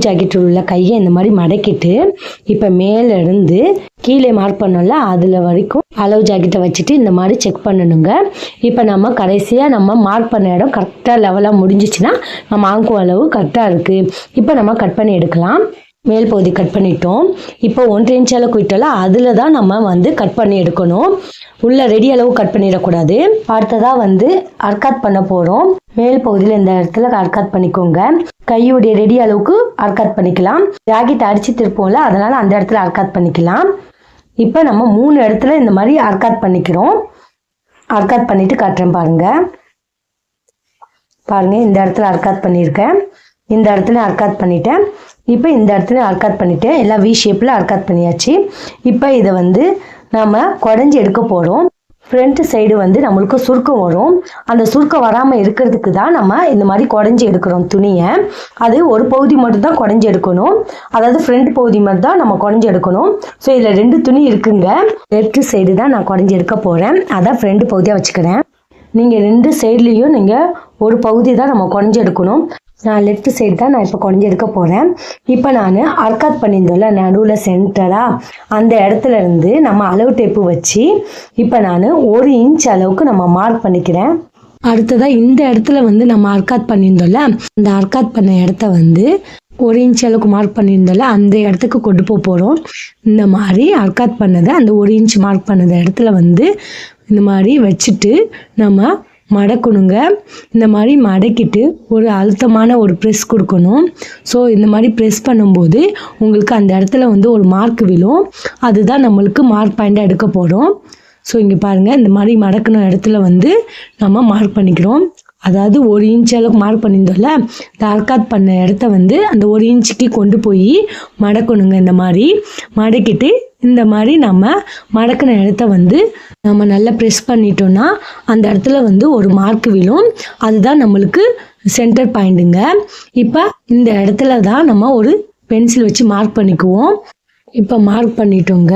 ஜாக்கெட்டில் உள்ள கையை இந்த மாதிரி மடக்கிட்டு இப்போ மேலே இருந்து கீழே மார்க் பண்ணோம்ல அதில் வரைக்கும் அளவு ஜாக்கெட்டை வச்சுட்டு இந்த மாதிரி செக் பண்ணணுங்க. இப்போ நம்ம கடைசியாக நம்ம மார்க் பண்ண இடம் கரெக்டாக லெவலாக முடிஞ்சிச்சுன்னா நம்ம ஆம்கோல் அளவு கரெக்டாக இருக்குது. இப்போ நம்ம கட் பண்ணி எடுக்கலாம். மேல் பகுதி கட் பண்ணிட்டோம். இப்போ 1.5 இன்ச் அளவுக்கு விட்டோம்ல, அதில் தான் நம்ம கட் பண்ணி எடுக்கணும். உள்ள ரெடி அளவு கட் பண்ணிடக்கூடாது. அடுத்ததாக அர்காத் பண்ண போகிறோம். மேல் பகுதியில் இந்த இடத்துல அர்காத் பண்ணிக்கோங்க. கையுடைய ரெடி அளவுக்கு அர்காத் பண்ணிக்கலாம். ஜாக்கெட் அடிச்சு திருப்போம்ல, அதனால அந்த இடத்துல அர்காத் பண்ணிக்கலாம். இப்போ நம்ம 3 இடத்துல இந்த மாதிரி அர்காத் பண்ணிக்கிறோம். அர்காத் பண்ணிட்டு காட்டுறேன் பாருங்க. இந்த இடத்துல அர்காத் பண்ணியிருக்கேன், இந்த இடத்துல அர்காத் பண்ணிட்டேன். இப்போ இந்த இடத்துல அர்காத் பண்ணிட்டேன். எல்லாம் வி ஷேப்பில் அர்காத் பண்ணியாச்சு. இப்போ இதை நம்ம குடஞ்சி எடுக்க போகிறோம். ஃப்ரண்ட் சைடு நம்மளுக்கு சுருக்கம் வரும். அந்த சுருக்கம் வராமல் இருக்கிறதுக்கு தான் நம்ம இந்த மாதிரி குடஞ்சி எடுக்கிறோம் துணியை. அது ஒரு பகுதி மட்டும் தான் குடஞ்சி எடுக்கணும். அதாவது ஃப்ரண்ட் பகுதி மட்டும் தான் நம்ம குடஞ்சி எடுக்கணும். ஸோ இதில் 2 துணி இருக்குங்க. லெஃப்ட் சைடு தான் நான் குடஞ்சி எடுக்க போகிறேன். அதான் ஃப்ரண்ட் பகுதியாக வச்சுக்கிறேன். நீங்கள் 2 சைட்லேயும் நீங்கள் ஒரு பகுதி தான் நம்ம குடஞ்சி எடுக்கணும். நான் லெஃப்ட் சைடு தான் நான் இப்போ குடஞ்சி எடுக்க போகிறேன். இப்போ நான் அர்காத் பண்ணியிருந்தோம்ல நடுவில் சென்டராக, அந்த இடத்துல இருந்து நம்ம அளவு டேப்பு வச்சு இப்போ நான் 1 இன்ச் அளவுக்கு நம்ம மார்க் பண்ணிக்கிறேன். அடுத்ததாக இந்த இடத்துல நம்ம அர்காத் பண்ணியிருந்தோம்ல, அந்த அர்காத் பண்ண இடத்த 1 இன்ச் அளவுக்கு மார்க் பண்ணியிருந்தோம்ல, அந்த இடத்துக்கு கொண்டு போக போகிறோம். இந்த மாதிரி அர்காத் பண்ணதை அந்த 1 இன்ச் மார்க் பண்ணத இடத்துல இந்த மாதிரி வச்சுட்டு நம்ம மடக்கணுங்க. இந்த மாதிரி மடக்கிட்டு ஒரு அழுத்தமான ஒரு ப்ரெஸ் கொடுக்கணும். ஸோ இந்த மாதிரி ப்ரெஸ் பண்ணும்போது உங்களுக்கு அந்த இடத்துல ஒரு மார்க் விழும். அதுதான் நம்மளுக்கு மார்க் பாயிண்டாக எடுக்க போகிறோம். ஸோ இங்கே பாருங்கள், இந்த மாதிரி மடக்கின இடத்துல நம்ம மார்க் பண்ணிக்கிறோம். அதாவது 1 இன்ச் அளவுக்கு மார்க் பண்ணியிருந்தோம்ல, இந்த அர்காத் பண்ண இடத்த அந்த 1 இன்ச்சுக்கு கொண்டு போய் மடக்கணுங்க. இந்த மாதிரி மடக்கிட்டு இந்த மாதிரி நம்ம மடக்கின இடத்த நம்ம நல்லா ப்ரெஸ் பண்ணிட்டோம்னா அந்த இடத்துல ஒரு மார்க் விழும். அதுதான் நம்மளுக்கு சென்டர் பாயிண்ட்டுங்க. இப்போ இந்த இடத்துல தான் நம்ம ஒரு பென்சில் வச்சு மார்க் பண்ணிக்குவோம். இப்போ மார்க் பண்ணிட்டோங்க.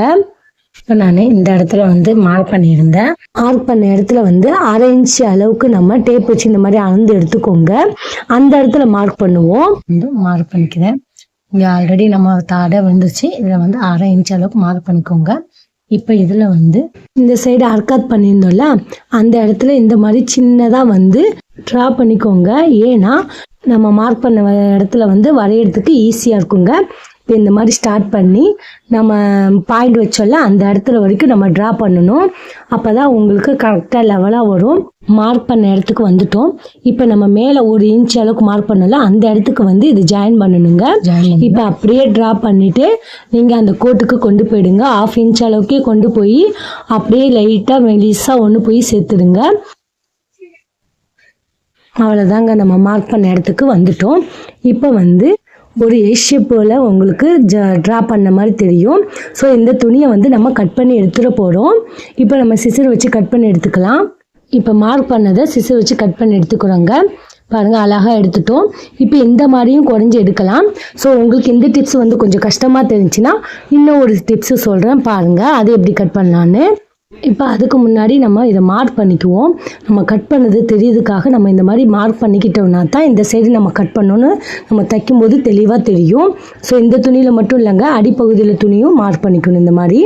இப்போ நான் இந்த இடத்துல மார்க் பண்ணியிருந்தேன். மார்க் பண்ண இடத்துல 1/2 இன்ச் அளவுக்கு நம்ம டேப் வச்சு இந்த மாதிரி அளந்து எடுத்துக்கோங்க. அந்த இடத்துல மார்க் பண்ணுவோம். மார்க் பண்ணிக்கிறேன். இங்கே ஆல்ரெடி நம்ம தாடை வந்துருச்சு. இதில் வந்து 1/2 இன்ச் அளவுக்கு மார்க் பண்ணிக்கோங்க. இப்போ இதில் வந்து இந்த சைடு அர்க்காத் பண்ணியிருந்தோம்ல, அந்த இடத்துல இந்த மாதிரி சின்னதாக வந்து ட்ரா பண்ணிக்கோங்க. ஏன்னா நம்ம மார்க் பண்ண இடத்துல வந்து வரைகிறதுக்கு ஈஸியாக இருக்குங்க. இப்போ இந்த மாதிரி ஸ்டார்ட் பண்ணி நம்ம பாயிண்ட் வச்சோம்ல அந்த இடத்துல வரைக்கும் நம்ம ட்ரா பண்ணணும். அப்போ தான் உங்களுக்கு கரெக்டாக லெவலாக வரும். மார்க் பண்ண இடத்துக்கு வந்துட்டோம். இப்போ நம்ம மேலே 1 இன்ச் அளவுக்கு மார்க் பண்ணல, அந்த இடத்துக்கு வந்து இது ஜாயின் பண்ணணுங்க. இப்போ அப்படியே ட்ரா பண்ணிவிட்டு நீங்கள் அந்த கோட்டுக்கு கொண்டு போயிடுங்க. 1/2 இன்ச் அளவுக்கே கொண்டு போய் அப்படியே லைட்டாக மெலிசாக ஒன்று போய் சேர்த்துடுங்க. அவ்வளோதாங்க, நம்ம மார்க் பண்ண இடத்துக்கு வந்துட்டோம். இப்போ வந்து ஒரு ஷேப் போல் உங்களுக்கு ட்ரா பண்ண மாதிரி தெரியும். ஸோ இந்த துணியை வந்து நம்ம கட் பண்ணி எடுத்துகிட போகிறோம். இப்போ நம்ம சிசர் வச்சு கட் பண்ணி எடுத்துக்கலாம். இப்போ மார்க் பண்ணதை சிசர் வச்சு கட் பண்ணி எடுத்துக்கிறோங்க. பாருங்கள், அழகாக எடுத்துட்டோம். இப்போ இந்த மாதிரியும் குறைஞ்சி எடுக்கலாம். ஸோ உங்களுக்கு இந்த டிப்ஸ் வந்து கொஞ்சம் கஷ்டமாக தெரிஞ்சுன்னா இன்னும் ஒரு டிப்ஸு சொல்கிறேன் பாருங்கள், அது எப்படி கட் பண்ணலான்னு. இப்போ அதுக்கு முன்னாடி நம்ம இதை மார்க் பண்ணிக்குவோம். நம்ம கட் பண்ணது தெரியுதுக்காக நம்ம இந்த மாதிரி மார்க் பண்ணிக்கிட்டோம்னா தான் இந்த சைடு நம்ம கட் பண்ணோன்னு நம்ம தைக்கும்போது தெளிவாக தெரியும். ஸோ இந்த துணியில் மட்டும் இல்லைங்க, அடிப்பகுதியில் துணியும் மார்க் பண்ணிக்கணும். இந்த மாதிரி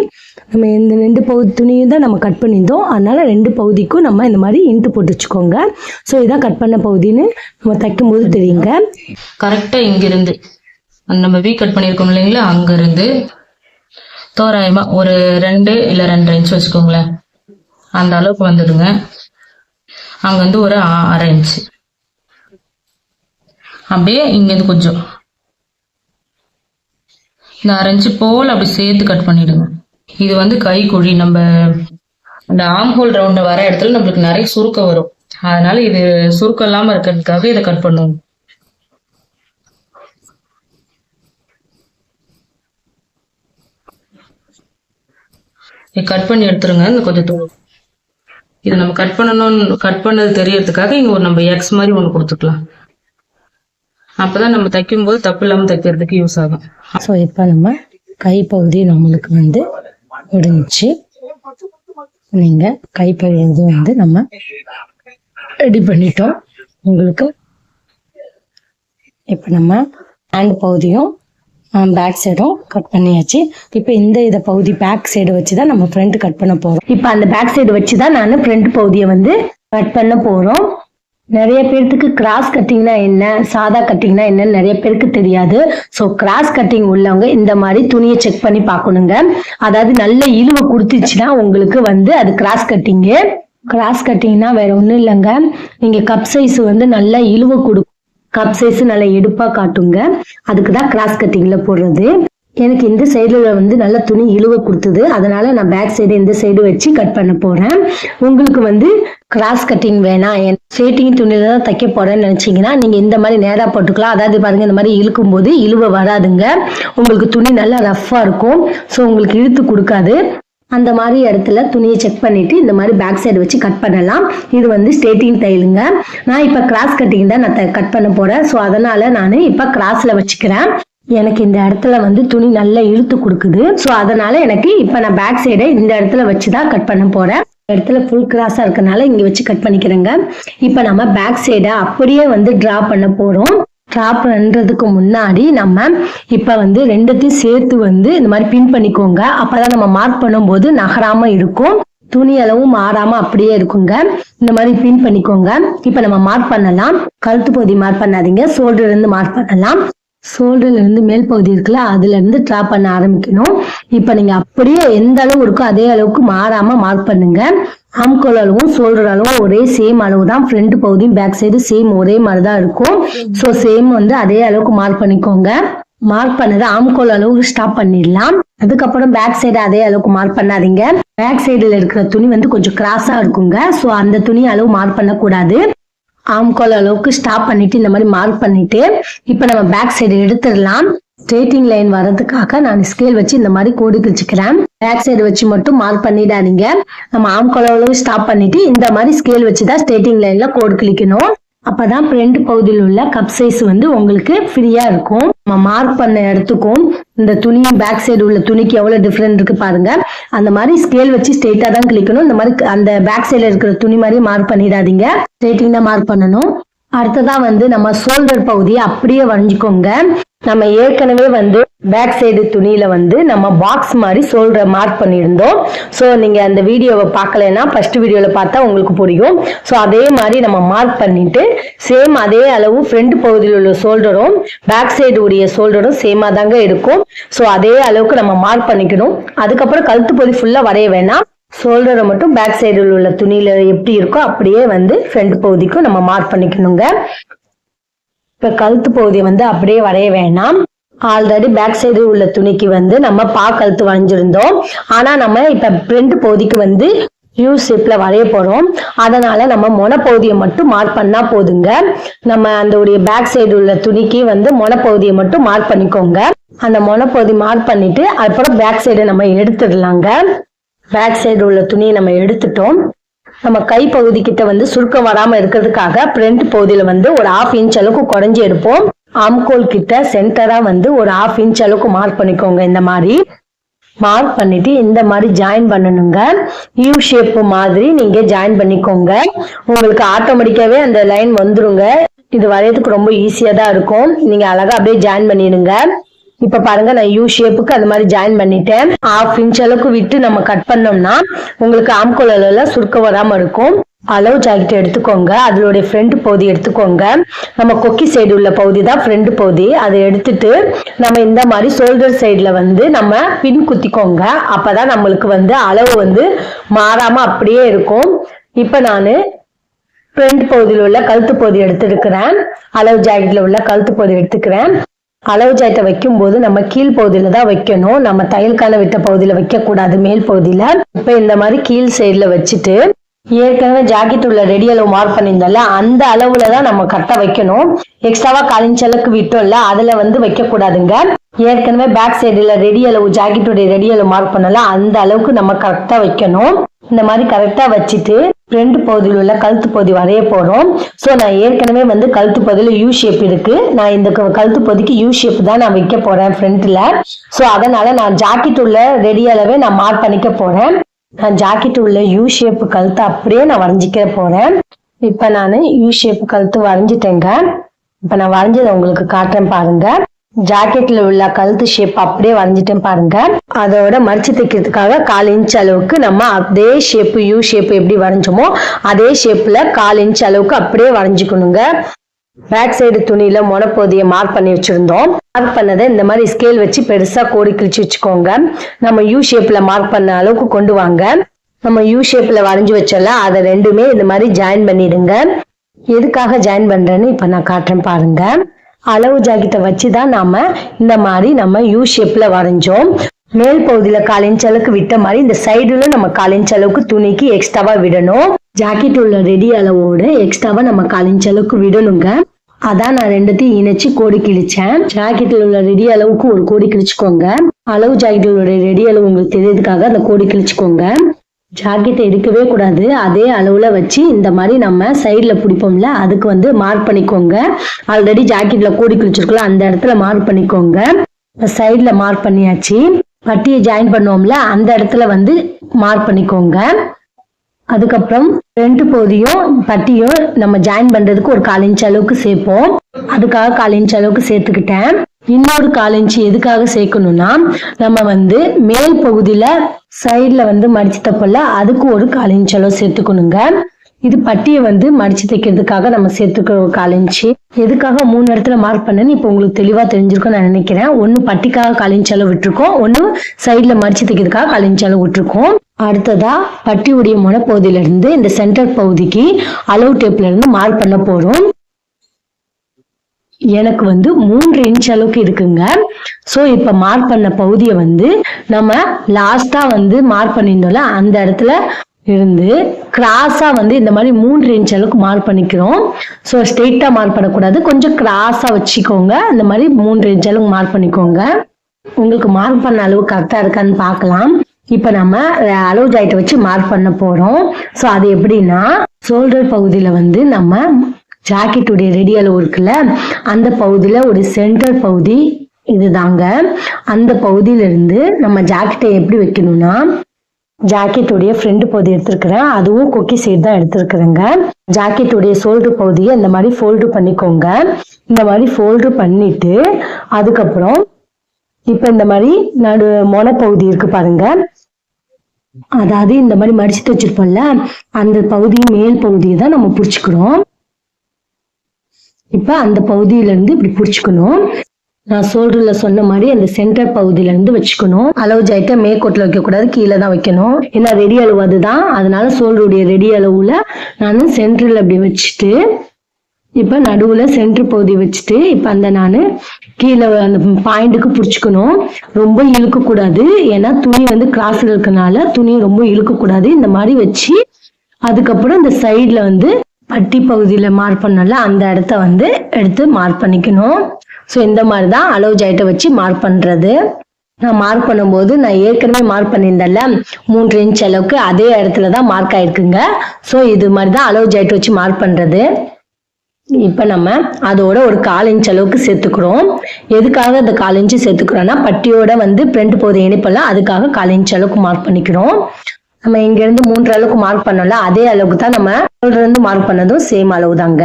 நம்ம இந்த 2 பகுதி துணியும் தான் நம்ம கட் பண்ணியிருந்தோம். அதனால் 2 பகுதிக்கும் நம்ம இந்த மாதிரி இன்ட்டு போட்டு வச்சுக்கோங்க. ஸோ இதான் கட் பண்ண பகுதின்னு நம்ம தைக்கும்போது தெரியுங்க. கரெக்டாக இங்கிருந்து நம்ம வீ கட் பண்ணியிருக்கோம் இல்லைங்களா, அங்கேருந்து தோராயமா ஒரு 2 இல்லை 2.5 இன்ச் வச்சுக்கோங்களேன். அந்த அளவுக்கு வந்துடுங்க. அங்க வந்து ஒரு 1/2 இன்ச் அப்படியே இங்கேருந்து கொஞ்சம் இந்த 1/2 இன்ச் போல் அப்படி சேர்த்து கட் பண்ணிடுங்க. இது வந்து கைக்குழி, நம்ம இந்த ஆம் ஹோல் ரவுண்ட் வர இடத்துல நம்மளுக்கு நிறைய சுருக்கம் வரும். அதனால இது சுருக்கம் இல்லாம இருக்கிறதுக்காக இதை கட் பண்ணுவோம். கட் பண்ணி எடுத்துருங்க. இந்த கொஞ்சம் தூள் இது நம்ம கட் பண்ணது தெரியறதுக்காக இங்க ஒரு நம்ம எக்ஸ் மாதிரி ஒன்று கொடுத்துக்கலாம். அப்பதான் நம்ம தைக்கும் போது தப்பு இல்லாம தைக்கிறதுக்கு யூஸ் ஆகும். ஸோ இப்போ நம்ம கைப்பகுதி நம்மளுக்கு வந்து முடிஞ்சிச்சு. நீங்கள் கைப்பகுதி வந்து நம்ம ரெடி பண்ணிட்டோம். உங்களுக்கு இப்போ நம்ம ஹேண்ட் பகுதியும் பேக் சைடும் கட் பண்ணியாச்சு. இப்போ இதை பகுதி பேக் சைடு வச்சு தான் நம்ம ஃப்ரண்ட் கட் பண்ண போகிறோம். இப்போ அந்த பேக் சைடு வச்சு தான் நான் ஃப்ரண்ட் பகுதியை வந்து கட் பண்ண போகிறோம். நிறைய பேர்த்துக்கு கிராஸ் கட்டிங்னா என்ன, சாதா கட்டிங்னா என்னன்னு நிறைய பேருக்கு தெரியாது. ஸோ கிராஸ் கட்டிங் உள்ளவங்க இந்த மாதிரி துணியை செக் பண்ணி பார்க்கணுங்க. அதாவது நல்ல இழுவை கொடுத்துச்சுன்னா உங்களுக்கு வந்து அது கிராஸ் கட்டிங்கு. கிராஸ் கட்டிங்னா வேற ஒன்றும் இல்லைங்க, நீங்கள் கப் சைஸ் வந்து நல்லா இழுவை கொடுக்கும். கப் சைஸ் நல்லா எடுப்பாக காட்டுங்க. அதுக்கு தான் கிராஸ் கட்டிங்கில் போடுறது. எனக்கு இந்த சைடில் வந்து நல்ல துணி இழுவை கொடுத்தது, அதனால நான் பேக் சைடு இந்த சைடு வச்சு கட் பண்ண போகிறேன். உங்களுக்கு வந்து கிராஸ் கட்டிங் வேணாம், ஸ்ட்ரெயிட்டிங் துணியில தான் தைக்க போகிறேன்னு நினச்சிங்கன்னா நீங்கள் இந்த மாதிரி நேராக போட்டுக்கலாம். அதாவது பாருங்கள், இந்த மாதிரி இழுக்கும் போது இழுவை வராதுங்க. உங்களுக்கு துணி நல்லா ரஃப்பாக இருக்கும். ஸோ உங்களுக்கு இழுத்து கொடுக்காது. அந்த மாதிரி இடத்துல துணியை செக் பண்ணிட்டு இந்த மாதிரி பேக் சைடு வச்சு கட் பண்ணலாம். இது வந்து ஸ்ட்ரெயிட்டிங் தையலுங்க. நான் இப்போ கிராஸ் கட்டிங் தான் நான் கட் பண்ண போறேன். ஸோ அதனால நான் இப்போ கிராஸ்ல வச்சுக்கிறேன். எனக்கு இந்த இடத்துல வந்து துணி நல்லா இழுத்து கொடுக்குது. ஸோ அதனால எனக்கு இப்போ நான் பேக் சைடை இந்த இடத்துல வச்சு தான் கட் பண்ண போறேன். இடத்துல ஃபுல் கிராஸா இருக்கனால இங்க வச்சு கட் பண்ணிக்கிறேங்க. இப்போ நம்ம பேக் சைடை அப்படியே வந்து டிரா பண்ண போறோம். டிரா பண்றதுக்கு முன்னாடி நம்ம இப்ப வந்து ரெண்டுத்தையும் சேர்த்து வந்து இந்த மாதிரி பின் பண்ணிக்கோங்க. அப்பதான் நம்ம மார்க் பண்ணும்போது நகராம இருக்கும், துணி அளவும் மாறாம அப்படியே இருக்குங்க. இந்த மாதிரி பின் பண்ணிக்கோங்க. இப்ப நம்ம மார்க் பண்ணலாம். கழுத்து பகுதி மார்க் பண்ணாதீங்க, ஷோல்டர்ல இருந்து மார்க் பண்ணலாம். ஷோல்டர்ல இருந்து மேல் பகுதி இருக்குல்ல, அதுல இருந்து டிரா பண்ண ஆரம்பிக்கணும். இப்ப நீங்க அப்படியே எந்த அளவு இருக்கோ அதே அளவுக்கு மாறாம மார்க் பண்ணுங்க. ஆம்கோல் அளவும் ஷோல்டர் அளவும் ஒரே சேம் அளவு தான். ஃப்ரண்ட் பகுதியும் பேக் சைடு சேம் ஒரே மாதிரி தான் இருக்கும். ஸோ சேம் வந்து அதே அளவுக்கு மார்க் பண்ணிக்கோங்க. மார்க் பண்ணது ஆம்கோல் அளவுக்கு ஸ்டாப் பண்ணிடலாம். அதுக்கப்புறம் பேக் சைடு அதே அளவுக்கு மார்க் பண்ணாதீங்க. பேக் சைடுல இருக்கிற துணி வந்து கொஞ்சம் கிராஸா இருக்குங்க. ஸோ அந்த துணி அளவு மார்க் பண்ணக்கூடாது. ஆம்கோல் அளவுக்கு ஸ்டாப் பண்ணிட்டு இந்த மாதிரி மார்க் பண்ணிட்டு இப்ப நம்ம பேக் சைடு எடுத்துடலாம். ஸ்ட்ரெயிட்டிங் லைன் வர்றதுக்காக நான் ஸ்கேல் வச்சு இந்த மாதிரி கோடு கிழிச்சுக்கிறேன். பேக் சைடு வச்சு மட்டும் மார்க் பண்ணிடாதீங்க. நம்ம ஆம்கோல் அளவு ஸ்டாப் பண்ணிட்டு இந்த மாதிரி ஸ்கேல் வச்சுதான் ஸ்ட்ரெயிட்டிங் லைன்ல கோடு கிழிக்கணும். அப்பதான் ஃப்ரண்ட் பகுதியில் உள்ள கப் சைஸ் வந்து உங்களுக்கு ஃப்ரீயா இருக்கும். நம்ம மார்க் பண்ண இடத்துக்கும் இந்த துணியும் பேக் சைடு உள்ள துணிக்கு எவ்வளவு டிஃபரெண்ட் இருக்கு பாருங்க. அந்த மாதிரி ஸ்கேல் வச்சு ஸ்ட்ரெயிட்டா தான் கிளிக்கணும். இந்த மாதிரி அந்த பேக் சைடுல இருக்கிற துணி மாதிரி மார்க் பண்ணிடாதீங்க, ஸ்ட்ரெயிட்டிங் தான் மார்க் பண்ணணும். அடுத்ததா வந்து நம்ம ஷோல்டர் பகுதியை அப்படியே வரைஞ்சுக்கோங்க. நம்ம ஏற்கனவே வந்து பேக் சைடு துணியில வந்து நம்ம பாக்ஸ் மாதிரி ஷோல்டர் மார்க் பண்ணியிருந்தோம். ஸோ நீங்க அந்த வீடியோவை பார்க்கலன்னா ஃபர்ஸ்ட் வீடியோல பார்த்தா உங்களுக்கு புரியும். ஸோ அதே மாதிரி நம்ம மார்க் பண்ணிட்டு சேம் அதே அளவு ஃப்ரண்ட் பகுதியில் உள்ள ஷோல்டரும் பேக் சைடு உடைய ஷோல்டரும் சேமா தாங்க இருக்கும். ஸோ அதே அளவுக்கு நம்ம மார்க் பண்ணிக்கணும். அதுக்கப்புறம் கழுத்து பகுதி ஃபுல்லா வரைய வேணாம். ஷோல்டரை மட்டும் பேக் சைடில் உள்ள துணியில எப்படி இருக்கோ அப்படியே வந்து ஃப்ரண்ட் பகுதிக்கும் நம்ம மார்க் பண்ணிக்கணுங்க. இப்ப கழுத்து பகுதியை வந்து அப்படியே வரைய வேணாம். ஆல்ரெடி பேக் சைடு உள்ள துணிக்கு வந்து நம்ம கழுத்து வரைஞ்சிருந்தோம். ஆனா நம்ம இப்ப ஃப்ரண்ட் பகுதிக்கு வந்து யூ ஷேப்ல வரைய போறோம். அதனால நம்ம மொனப்பகுதியை மட்டும் மார்க் பண்ணா போதுங்க. நம்ம அந்த உடைய பேக் சைடு உள்ள துணிக்கு வந்து மொனப்பகுதியை மட்டும் மார்க் பண்ணிக்கோங்க. அந்த மொனப்பகுதி மார்க் பண்ணிட்டு அப்புறம் பேக் சைடு நம்ம எடுத்துடலாங்க. பேக் சைடு உள்ள துணியை நம்ம எடுத்துட்டோம். நம்ம கை பகுதி கிட்ட வந்து சுருக்கம் வராம இருக்கிறதுக்காக ஃப்ரண்ட் பகுதியில வந்து ஒரு 1/2 இன்ச் அளவுக்கு குறைஞ்சி எடுப்போம். ஆம்கோல் கிட்ட சென்டரா வந்து ஒரு 1/2 இன்ச் அளவுக்கு மார்க் பண்ணிக்கோங்க. இந்த மாதிரி மார்க் பண்ணிட்டு இந்த மாதிரி ஜாயின் பண்ணணுங்க. யூ ஷேப் மாதிரி நீங்க ஜாயின் பண்ணிக்கோங்க. உங்களுக்கு ஆட்டோமேட்டிக்காவே அந்த லைன் வந்துருங்க. இது வரையறதுக்கு ரொம்ப ஈஸியா தான் இருக்கும். நீங்க அழகா அப்படியே ஜாயின் பண்ணிடுங்க. இப்ப பாருங்க, நான் யூ ஷேப்புக்கு அந்த மாதிரி ஜாயின் பண்ணிட்டேன். 1/2 இன்ச் அளவுக்கு விட்டு நம்ம கட் பண்ணோம்னா உங்களுக்கு ஆம்கோல் அளவுல சுருக்க வராம இருக்கும். அளவு ஜாக்கெட் எடுத்துக்கோங்க. அதனுடைய ஃப்ரண்ட் பகுதி எடுத்துக்கோங்க. நம்ம கொக்கி சைடு உள்ள பகுதி தான் ஃப்ரண்ட் பகுதி. அதை எடுத்துட்டு நம்ம இந்த மாதிரி ஷோல்டர் சைடுல வந்து நம்ம பின் குத்திக்கோங்க. அப்பதான் நம்மளுக்கு வந்து அளவு வந்து மாறாம அப்படியே இருக்கும். இப்ப நானு ஃப்ரண்ட் பகுதியில் உள்ள கழுத்து பகுதி எடுத்துருக்கிறேன். அளவு ஜாக்கெட்ல உள்ள கழுத்து பகுதி எடுத்துக்கிறேன். அளவு ஜாக்கெட்டை வைக்கும் போது நம்ம கீழ் பகுதியில தான் வைக்கணும். நம்ம தையல்கான விட்ட பகுதியில வைக்க கூடாது, மேல் பகுதியில. இப்ப இந்த மாதிரி கீழ் சைடுல வச்சுட்டு ஏற்கனவே ஜாக்கெட் உள்ள ரெடி அளவு மார்க் பண்ணியிருந்தோம்ல அந்த அளவுலதான் நம்ம கரெக்டா வைக்கணும். எக்ஸ்ட்ராவா 1/4 இன்ச் அளவுக்கு விட்டோம்ல அதுல வந்து வைக்க கூடாதுங்க. ஏற்கனவே பேக் சைடுல ரெடி அளவு ஜாக்கெட்டுடைய ரெடி அளவு மார்க் பண்ணல அந்த அளவுக்கு நம்ம கரெக்டா வைக்கணும். இந்த மாதிரி கரெக்டா வச்சுட்டு ஃப்ரண்ட் பகுதியில் உள்ள கழுத்து பகுதி வரைய போறோம். ஸோ நான் ஏற்கனவே வந்து கழுத்து பகுதியில் யூ ஷேப் இருக்கு. நான் இந்த கழுத்து பகுதிக்கு யூ ஷேப் தான் நான் வைக்க போறேன் ஃப்ரண்ட்ல. ஸோ அதனால நான் ஜாக்கெட் உள்ள ரெடி அளவே நான் மார்க் பண்ணிக்க போறேன். நான் ஜாக்கெட் உள்ள யூ ஷேப் கழுத்து அப்படியே நான் வரைஞ்சிக்க போறேன். இப்ப நான் யூ ஷேப் கழுத்து வரைஞ்சிட்டேங்க. இப்ப நான் வரைஞ்சதை உங்களுக்கு காட்டுறேன் பாருங்க. ஜாக்கெட்ல உள்ள கழுத்து ஷேப் அப்படியே வரைஞ்சிட்டேன் பாருங்க. அதோட மடிச்சு தைக்கிறதுக்காக 1/4 இன்ச் அளவுக்கு நம்ம அதே ஷேப் யூ ஷேப் எப்படி வரைஞ்சோமோ அதே ஷேப்ல 1/4 இன்ச் அளவுக்கு அப்படியே வரைஞ்சுக்கணுங்க. பேக் சைடு துணியில மொனப்பகுதியை மார்க் பண்ணி வச்சிருந்தோம். மார்க் பண்ணதை இந்த மாதிரி ஸ்கேல் வச்சு பெருசா கோடி கிழிச்சு வச்சுக்கோங்க. நம்ம யூ ஷேப்ல மார்க் பண்ண அளவுக்கு கொண்டு வாங்க. நம்ம யூ ஷேப்ல வரைஞ்சு வச்சோம்ல அதை ரெண்டுமே இந்த மாதிரி ஜாயின் பண்ணிடுங்க. எதுக்காக ஜாயின் பண்றேன்னு இப்ப நான் காட்டுறேன் பாருங்க. அளவு ஜாக்கெட்டை வச்சுதான் நாம இந்த மாதிரி நம்ம யூ ஷேப்ல வரைஞ்சோம். மேல் பகுதியில 1/4 இன்ச் அளவுக்கு விட்ட மாதிரி இந்த சைடுல நம்ம 1/4 இன்ச் அளவுக்கு துணிக்கு எக்ஸ்ட்ராவா விடணும். ஜாக்கெட் உள்ள ரெடி அளவோட எக்ஸ்ட்ராவா நம்ம 1/4 இன்ச் அளவுக்கு விடணுங்க. அதான் நான் ரெண்டுத்தையும் இணைச்சு கோடி கிழிச்சேன். ஜாக்கெட்ல உள்ள ரெடி அளவுக்கு ஒரு கோடி கிழிச்சுக்கோங்க. அளவு ஜாக்கெட்டோட ரெடி அளவு உங்களுக்கு தெரியறதுக்காக அந்த கோடி கிழிச்சுக்கோங்க. ஜாக்கெட்டை எடுக்கவே கூடாது. அதே அளவுல வச்சு இந்த மாதிரி நம்ம சைட்ல பிடிப்போம்ல அதுக்கு வந்து மார்க் பண்ணிக்கோங்க. ஆல்ரெடி ஜாக்கெட்ல கோடி கிழிச்சிருக்கோம் அந்த இடத்துல மார்க் பண்ணிக்கோங்க. சைட்ல மார்க் பண்ணியாச்சு. பட்டியை ஜாயின் பண்ணுவோம்ல அந்த இடத்துல வந்து மார்க் பண்ணிக்கோங்க. அதுக்கப்புறம் ஃப்ரண்ட் பகுதியும் பட்டியும் நம்ம ஜாயின் பண்றதுக்கு ஒரு 1/4 இன்ச் அளவுக்கு சேர்ப்போம். அதுக்காக 1/4 இன்ச் அளவுக்கு சேர்த்துக்கிட்டேன். இன்னொரு 1/4 இன்ச் எதுக்காக சேர்க்கணும்னா நம்ம வந்து மேல் பகுதியில சைட்ல வந்து மடிச்சு தைப்போம்ல அதுக்கு ஒரு 1/4 இன்ச் அளவு சேர்த்துக்கணுங்க. இது பட்டியை வந்து மடிச்சு தைக்கிறதுக்காக நம்ம சேர்த்துக்கிற ஒரு 1/4 இன்ச். எதுக்காக 3 இடத்துல மார்க் பண்ணேன்னு இப்ப உங்களுக்கு தெளிவா தெரிஞ்சிருக்கும் நான் நினைக்கிறேன். ஒன்னு பட்டிக்காக 1/4 இன்ச் அளவு விட்டுருக்கோம், ஒன்னு சைட்ல மடிச்சு தைக்கிறதுக்காக 1/4 இன்ச் அளவு விட்டுருக்கோம். அடுத்ததா பட்டியுடைய முனைப்பகுதியில இருந்து இந்த சென்டர் பகுதிக்கு அளவு டேப்ல இருந்து மார்க் பண்ண போறோம். எனக்கு வந்து 3 இன்ச் அளவுக்கு இருக்குங்க. சோ இப்ப மார்க் பண்ண பகுதியை வந்து நம்ம லாஸ்டா வந்து மார்க் பண்ணியிருந்தோம்ல அந்த இடத்துல இருந்து கிராஸா வந்து இந்த மாதிரி 3 இன்ச் அளவுக்கு மார்க் பண்ணிக்கிறோம். ஸோ ஸ்ட்ரெயிட்டா மார்க் பண்ணக்கூடாது, கொஞ்சம் கிராஸா வச்சுக்கோங்க. இந்த மாதிரி 3 இன்ச் அளவுக்கு மார்க் பண்ணிக்கோங்க. உங்களுக்கு மார்க் பண்ண அளவு கரெக்டா இருக்கான்னு பார்க்கலாம். இப்ப நம்ம அளவு ஜாக்கெட்டை வச்சு மார்க் பண்ண போறோம். ஸோ அது எப்படின்னா ஷோல்டர் பகுதியில வந்து நம்ம ஜாக்கெட்டுடைய ரெடி அளவு இருக்குல்ல அந்த பகுதியில ஒரு சென்டர் பகுதி இதுதாங்க. அந்த பகுதியில இருந்து நம்ம ஜாக்கெட்டை எப்படி வைக்கணும்னா ஜாக்கெட்டுடைய ஃப்ரண்ட் பகுதி எடுத்திருக்கிறேன், அதுவும் கொக்கி சைடு தான் எடுத்திருக்கிறேங்க. ஜாக்கெட்டுடைய ஷோல்டர் பகுதியை இந்த மாதிரி ஃபோல்டு பண்ணிக்கோங்க. இந்த மாதிரி ஃபோல்டு பண்ணிட்டு அதுக்கப்புறம் இப்ப இந்த மாதிரி மொன பகுதி இருக்கு பாருங்க, அதாவது இந்த மாதிரி மடிச்சு வச்சிருப்போம்ல அந்த பகுதி மேல் பகுதியை தான் நம்ம புடிச்சுக்கிறோம். இப்ப அந்த பகுதியில இருந்து இப்படி புடிச்சுக்கணும். நான் ஷோல்டர்ல சொன்ன மாதிரி அந்த சென்டர் பகுதியில இருந்து வச்சுக்கணும். அளவு ஜாயிட்ட மேற்கோட்டில் வைக்க கூடாது, கீழே தான் வைக்கணும். ஏன்னா ரெடி அளவு அதுதான், அதனால ஷோல்டருடைய ரெடி அளவுல நான் சென்டர்ல அப்படி வச்சுட்டு இப்ப நடுவுல சென்டர் பகுதி வச்சுட்டு இப்ப அந்த நானு கீழே அந்த பாயிண்ட்டுக்கு புடிச்சுக்கணும். ரொம்ப இழுக்க கூடாது, ஏன்னா துணி கிராஸ்ல இருக்கனால துணி ரொம்ப இழுக்க கூடாது. இந்த மாதிரி வச்சு அதுக்கப்புறம் இந்த சைட்ல பட்டி பகுதியில மார்க் பண்ணல அந்த இடத்த எடுத்து மார்க் பண்ணிக்கணும். ஸோ இந்த மாதிரி தான் அளவு ஜாயிட்டை வச்சு மார்க் பண்றது. நான் மார்க் பண்ணும்போது நான் ஏற்கனவே மார்க் பண்ணியிருந்தேன்ல 3 இன்ச் அளவுக்கு, அதே இடத்துல தான் மார்க் ஆயிருக்குங்க. ஸோ இது மாதிரி தான் அளவு ஜாயிட்டை வச்சு மார்க் பண்றது. இப்ப நம்ம அதோட ஒரு 1/4 இன்ச் அளவுக்கு சேர்த்துக்கிறோம். எதுக்காக அந்த 1/4 இன்ச்சு சேர்த்துக்கிறோம்னா பட்டியோட ஃப்ரண்ட் பகுதி இணைப்பெல்லாம், அதுக்காக 1/4 இன்ச் அளவுக்கு மார்க் பண்ணிக்கிறோம். நம்ம இங்க இருந்து 3 அளவுக்கு மார்க் பண்ணோம்ல அதே அளவுக்கு தான் நம்ம இருந்து மார்க் பண்ணதும் சேம் அளவு தாங்க.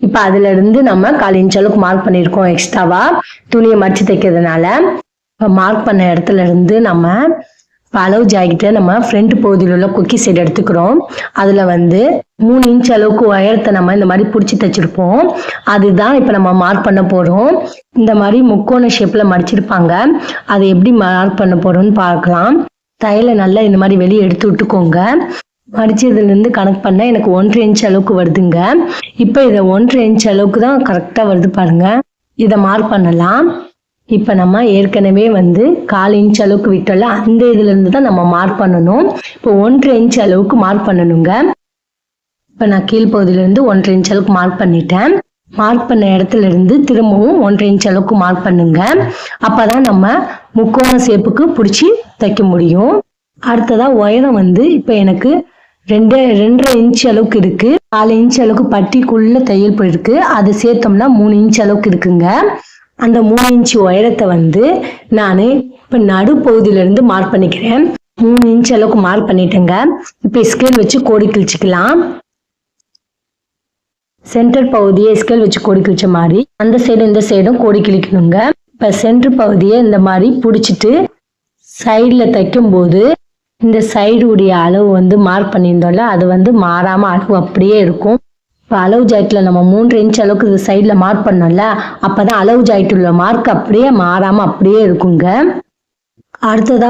இப்ப அதுல இருந்து நம்ம 1/4 இன்ச் அளவுக்கு மார்க் பண்ணிருக்கோம் எக்ஸ்ட்ராவா துணியை மடிச்சு தைக்கிறதுனால. இப்ப மார்க் பண்ண இடத்துல இருந்து நம்ம அளவு ஜாக்கெட்டை நம்ம ஃப்ரண்ட் பகுதியில் உள்ள கொக்கி சைடு எடுத்துக்கிறோம். அதுல 3 இன்ச் அளவுக்கு உயரத்தை நம்ம இந்த மாதிரி பிடிச்சி தைச்சிருப்போம். அதுதான் இப்ப நம்ம மார்க் பண்ண போறோம். இந்த மாதிரி முக்கோண ஷேப்ல மடிச்சிருப்பாங்க, அதை எப்படி மார்க் பண்ண போறோம்னு பார்க்கலாம். தையலை நல்லா இந்த மாதிரி வெளியே எடுத்து விட்டுக்கோங்க. மடிச்சதுல இருந்து கணக்கு பண்ண எனக்கு 1/2 இன்ச் அளவுக்கு வருதுங்க. இப்ப இதை 1/2 இன்ச் அளவுக்கு தான் கரெக்டா வருது பாருங்க. இதை மார்க் பண்ணலாம். இப்ப நம்ம ஏற்கனவே 1/4 இன்ச் அளவுக்கு விட்டோம்ல அந்த இதுல இருந்து தான் நம்ம மார்க் பண்ணணும். இப்போ 1/2 இன்ச் அளவுக்கு மார்க் பண்ணணுங்க. இப்ப நான் கீழ்பகுதியில இருந்து 1/2 இன்ச் அளவுக்கு மார்க் பண்ணிட்டேன். மார்க் பண்ண இடத்துல இருந்து திரும்பவும் 1/2 இன்ச் அளவுக்கு மார்க் பண்ணுங்க. அப்பதான் நம்ம முக்கோண ஷேப்புக்கு பிடிச்சி தைக்க முடியும். அடுத்ததா உயரம் இப்ப எனக்கு 2.5 இன்ச் அளவுக்கு இருக்கு. 4 இன்ச் அளவுக்கு பட்டிக்குள்ள தையல் போயிருக்கு, அது சேர்த்தோம்னா 3 இன்ச் அளவுக்கு இருக்குங்க. அந்த 3 இன்ச் உயரத்தை நான் இப்ப நடுப்பகுதியில இருந்து மார்க் பண்ணிக்கிறேன். 3 இன்ச் அளவுக்கு மார்க் பண்ணிட்டேங்க. இப்ப ஸ்கேல் வச்சு கோடி கிழிச்சுக்கலாம். சென்டர் பகுதியை ஸ்கேல் வச்சு கோடி கிழிச்ச மாதிரி அந்த சைடும் இந்த சைடும் கோடி கிழிக்கணுங்க. இப்ப சென்டர் பகுதியை இந்த மாதிரி பிடிச்சிட்டு சைட்ல தைக்கும் போது இந்த சைடு உடைய அளவு மார்க் பண்ணியிருந்தோம்ல அது மாறாம அளவு அப்படியே இருக்கும். இப்ப அளவு ஜாயிட்ல நம்ம 3 இன்ச் அளவுக்கு சைட்ல மார்க் பண்ணோம்ல, அப்பதான் அளவு ஜாயிட்டு உள்ள மார்க் அப்படியே மாறாம அப்படியே இருக்குங்க. அடுத்ததா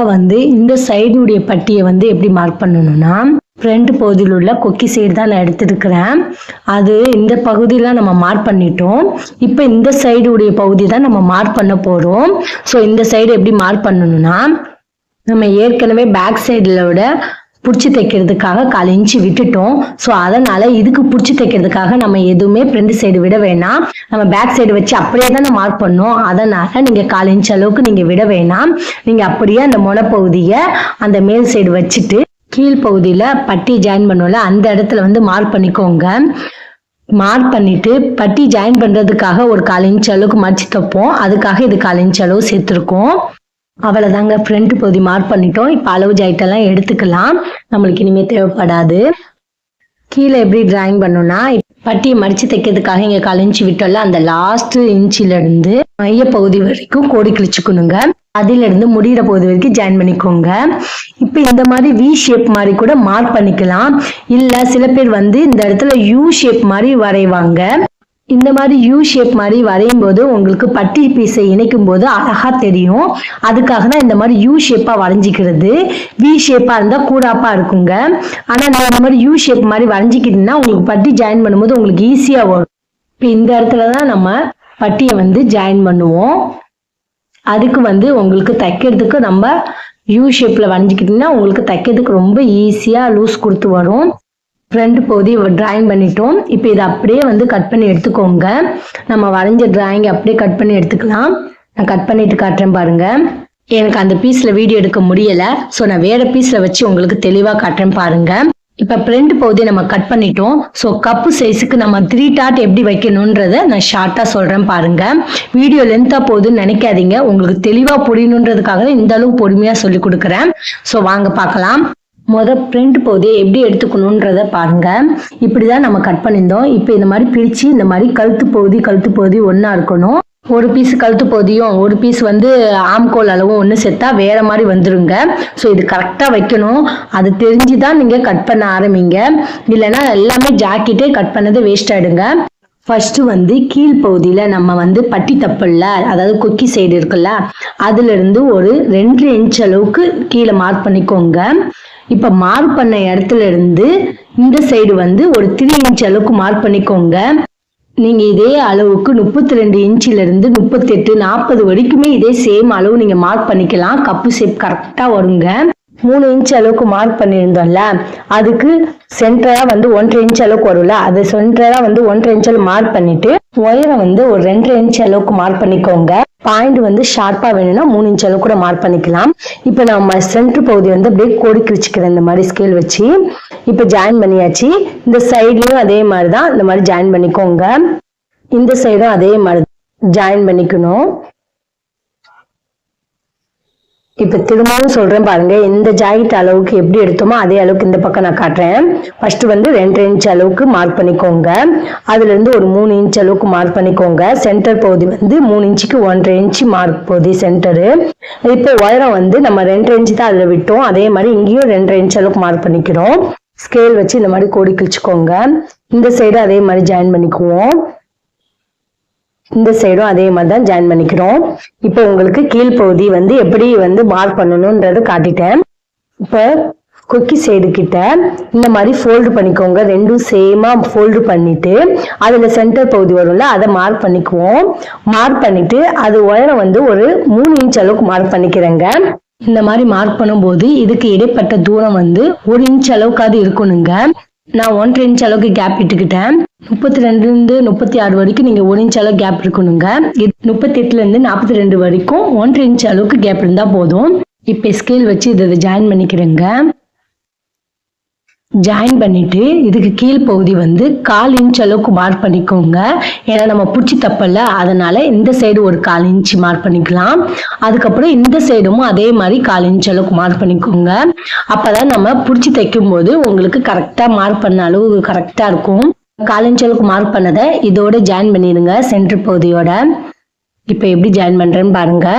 இந்த சைடுடைய பட்டியை எப்படி மார்க் பண்ணணும்னா ஃப்ரண்ட் பகுதியில் உள்ள கொக்கி சைடு தான் நான் எடுத்துருக்கிறேன். அது இந்த பகுதியெல்லாம் நம்ம மார்க் பண்ணிட்டோம். இப்போ இந்த சைடு உடைய பகுதி தான் நம்ம மார்க் பண்ண போறோம். ஸோ இந்த சைடு எப்படி மார்க் பண்ணணும்னா நம்ம ஏற்கனவே பேக் சைடுல விட பிடிச்சி தைக்கிறதுக்காக 1/4 இன்ச்சு விட்டுட்டோம். ஸோ அதனால இதுக்கு பிடிச்சி தைக்கிறதுக்காக நம்ம எதுவுமே ஃப்ரண்ட் சைடு விட வேணாம். நம்ம பேக் சைடு வச்சு அப்படியே தானே மார்க் பண்ணோம். அதனால நீங்க 1/4 இன்ச் அளவுக்கு நீங்க விட வேணாம். நீங்க அப்படியே அந்த முனைப்பகுதியை அந்த மேல் சைடு வச்சுட்டு கீழ் பகுதியில பட்டி ஜாயின் பண்ணோம்ல அந்த இடத்துல மார்க் பண்ணிக்கோங்க. மார்க் பண்ணிட்டு பட்டி ஜாயின் பண்றதுக்காக ஒரு 1/4 இன்ச் அளவுக்கு மடிச்சு தைப்போம். அதுக்காக இது 1/4 இன்ச் அளவு சேர்த்திருக்கோம். அவ்வளவுதாங்க, ஃப்ரண்ட் பகுதி மார்க் பண்ணிட்டோம். இப்ப அளவு ஜாயிட்டெல்லாம் எடுத்துக்கலாம், நம்மளுக்கு இனிமே தேவைப்படாது. கீழே எப்படி டிராயிங் பண்ணோம்னா பட்டியை மடிச்சு தைக்கிறதுக்காக இங்க 1/4 இன்ச் விட்டோம்ல அந்த லாஸ்ட் இன்ச்சில இருந்து மைய பகுதி வரைக்கும் கோடி கிழிச்சுக்கணுங்க. அதுல இருந்து முடிகிற பகுதி வரைக்கும் ஜாயின் பண்ணிக்கோங்க. இப்ப இந்த மாதிரி வி ஷேப் மாதிரி கூட மார்க் பண்ணிக்கலாம். இல்ல சில பேர் இந்த இடத்துல யூ ஷேப் மாதிரி வரைவாங்க. இந்த மாதிரி யூ ஷேப் மாதிரி வரையும் போது உங்களுக்கு பட்டி பீஸை இணைக்கும் போது அழகா தெரியும். அதுக்காக தான் இந்த மாதிரி யூ ஷேப்பா வரைஞ்சிக்கிறது. வி ஷேப்பா இருந்தா கூடாப்பா இருக்குங்க. ஆனா நான் இந்த மாதிரி யூ ஷேப் மாதிரி வரைஞ்சிக்கிட்டீங்கன்னா உங்களுக்கு பட்டி ஜாயின் பண்ணும்போது உங்களுக்கு ஈஸியா வரும். இப்ப இந்த இடத்துலதான் நம்ம பட்டியை ஜாயின் பண்ணுவோம். அதுக்கு உங்களுக்கு தைக்கிறதுக்கு நம்ம யூ ஷேப்ல வரைஞ்சிக்கிட்டீங்கன்னா உங்களுக்கு தைக்கிறதுக்கு ரொம்ப ஈஸியா லூஸ் கொடுத்து வரும். ஃப்ரண்ட் பகுதி டிராயிங் பண்ணிட்டோம். இப்போ இதை அப்படியே கட் பண்ணி எடுத்துக்கோங்க. நம்ம வரைஞ்ச டிராயிங் அப்படியே கட் பண்ணி எடுத்துக்கலாம். நான் கட் பண்ணிட்டு காட்டுறேன் பாருங்க. எனக்கு அந்த பீஸ்ல வீடியோ எடுக்க முடியல, ஸோ நான் வேற பீஸ்ல வச்சு உங்களுக்கு தெளிவா காட்டுறேன் பாருங்க. இப்ப ஃப்ரண்ட் பகுதியை நம்ம கட் பண்ணிட்டோம். ஸோ கப்பு சைஸுக்கு நம்ம 3 டாட் எப்படி வைக்கணும்ன்றத நான் ஷார்ட்டா சொல்றேன் பாருங்க. வீடியோ லென்த்தா போகுதுன்னு நினைக்காதீங்க, உங்களுக்கு தெளிவா புரியணுன்றதுக்காக இந்த அளவு பொறுமையா சொல்லி கொடுக்குறேன். ஸோ வாங்க பார்க்கலாம். பிரிண்ட் பகுதியை எப்படி எடுத்துக்கணுன்றத பாருங்க. இப்படிதான் நம்ம கட் பண்ணியிருந்தோம். இப்போ இந்த மாதிரி பிரிச்சு இந்த மாதிரி கழுத்து பகுதி ஒன்னா இருக்கணும். ஒரு பீஸ் கழுத்து பகுதியும் ஒரு பீஸ் வந்து ஆம்கோல் அளவும் ஒன்று சேர்த்தா வேற மாதிரி வந்துருங்க. ஸோ இது கரெக்டாக வைக்கணும். அது தெரிஞ்சுதான் நீங்க கட் பண்ண ஆரம்பிங்க. இல்லைன்னா எல்லாமே ஜாக்கெட்டே கட் பண்ணது வேஸ்ட் ஆயிடுங்க. ஃபர்ஸ்ட் வந்து கீழ்ப்பகுதியில நம்ம வந்து பட்டி தப்பல்ல, அதாவது கொக்கி சைடு இருக்குல்ல, அதுல இருந்து ஒரு 2 இன்ச் அளவுக்கு கீழே மார்க் பண்ணிக்கோங்க. இப்ப மார்க் பண்ண இடத்துல இருந்து இந்த சைடு வந்து ஒரு 3 இன்ச் அளவுக்கு மார்க் பண்ணிக்கோங்க. நீங்க இதே அளவுக்கு 32 இன்ச்சில இருந்து 38, 40 வரைக்குமே இதே சேம் அளவு நீங்க மார்க் பண்ணிக்கலாம். கப்பு ஷேப் கரெக்டா வருங்க. 3 இன்ச் அளவுக்கு மார்க் பண்ணியிருந்தோம்ல, அதுக்கு சென்டரா வந்து 1.5 இன்ச் அளவுக்கு வரும்ல, அது சென்டரா வந்து 1.5 இன்ச் அளவு மார்க் பண்ணிட்டு உயரம் வந்து ஒரு 2.5 இன்ச் அளவுக்கு மார்க் பண்ணிக்கோங்க. பாயிண்ட் வந்து ஷார்ப்பா வேணும்னா 3 இன்ச் அளவு கூட மார்க் பண்ணிக்கலாம். இப்ப நம்ம சென்டர் பகுதி வந்து அப்படியே கோடிக்கு வச்சுக்கிறேன் இந்த மாதிரி ஸ்கேல் வச்சு. இப்ப ஜாயின் பண்ணியாச்சு. இந்த சைட்லயும் அதே மாதிரிதான் இந்த மாதிரி ஜாயின் பண்ணிக்கோங்க. இந்த சைடும் அதே மாதிரி ஜாயின் பண்ணிக்கணும். இப்ப திரும்பவும் சொல்றேன் பாருங்க. இந்த ஜாக்கெட் அளவுக்கு எப்படி எடுத்தோமோ அதே அளவுக்கு இந்த பக்கம் நான் காட்டுறேன். ஃபர்ஸ்ட் வந்து 2.5 இன்ச் அளவுக்கு மார்க் பண்ணிக்கோங்க. அதுல இருந்து ஒரு 3 இன்ச் அளவுக்கு மார்க் பண்ணிக்கோங்க. சென்டர் பகுதி வந்து 3 இன்ச்சுக்கு 1.5 இன்ச் மார்க் பகுதி சென்டரு. இப்போ உயரம் வந்து நம்ம 2.5 இன்ச் தான் அதுல விட்டோம். அதே மாதிரி இங்கேயும் 2.5 இன்ச் அளவுக்கு மார்க் பண்ணிக்கிறோம். ஸ்கேல் வச்சு இந்த மாதிரி கோடி கிழிச்சுக்கோங்க. இந்த சைடு அதே மாதிரி ஜாயின் பண்ணிக்குவோம். இந்த சைடும் அதே மாதிரி தான் ஜாயின் பண்ணிக்கிறோம். இப்போ உங்களுக்கு கீழ்ப்பகுதி வந்து எப்படி வந்து மார்க் பண்ணணும்ன்றது காட்டிட்டேன். இப்போ கொக்கி சைடு கிட்ட இந்த மாதிரி ஃபோல்டு பண்ணிக்கோங்க. ரெண்டும் சேமா ஃபோல்டு பண்ணிட்டு அதுல சென்டர் பகுதி வரும்ல, அதை மார்க் பண்ணிக்குவோம். மார்க் பண்ணிட்டு அது உயரம் வந்து ஒரு 3 இன்ச் அளவுக்கு மார்க் பண்ணிக்கிறேங்க. இந்த மாதிரி மார்க் பண்ணும்போது இதுக்கு இடைப்பட்ட தூரம் வந்து 1 இன்ச் அளவுக்காவது இருக்கணுங்க. நான் 1.5 இன்ச் அளவுக்கு கேப் இட்டுக்கிட்டேன். 32 இருந்து 36 வரைக்கும் நீங்க 1 இன்ச் அளவு கேப் இருக்கணுங்க. 38 இருந்து 42 வரைக்கும் 1.5 இன்ச் அளவுக்கு கேப் இருந்தா போதும். இப்ப ஸ்கேல் வச்சு இதை ஜாயின் பண்ணிக்கிறேங்க. ஜாயின் பண்ணிட்டு இதுக்கு கீழ் பகுதி வந்து 1/4 இன்ச் அளவுக்கு மார்க் பண்ணிக்கோங்க. ஏன்னா நம்ம பிடிச்சி தப்பல, அதனால இந்த சைடு ஒரு 1/4 இன்ச் மார்க் பண்ணிக்கலாம். அதுக்கப்புறம் இந்த சைடும் அதே மாதிரி 1/4 இன்ச் அளவுக்கு மார்க் பண்ணிக்கோங்க. அப்பதான் நம்ம பிடிச்சி தைக்கும் போது உங்களுக்கு கரெக்டா மார்க் பண்ண அளவு கரெக்டா இருக்கும். 1/4 இன்ச் அளவுக்கு மார்க் பண்ணதை இதோட ஜாயின் பண்ணிடுங்க சென்டர் பகுதியோட. இப்ப எப்படி ஜாயின் பண்றேன்னு பாருங்க.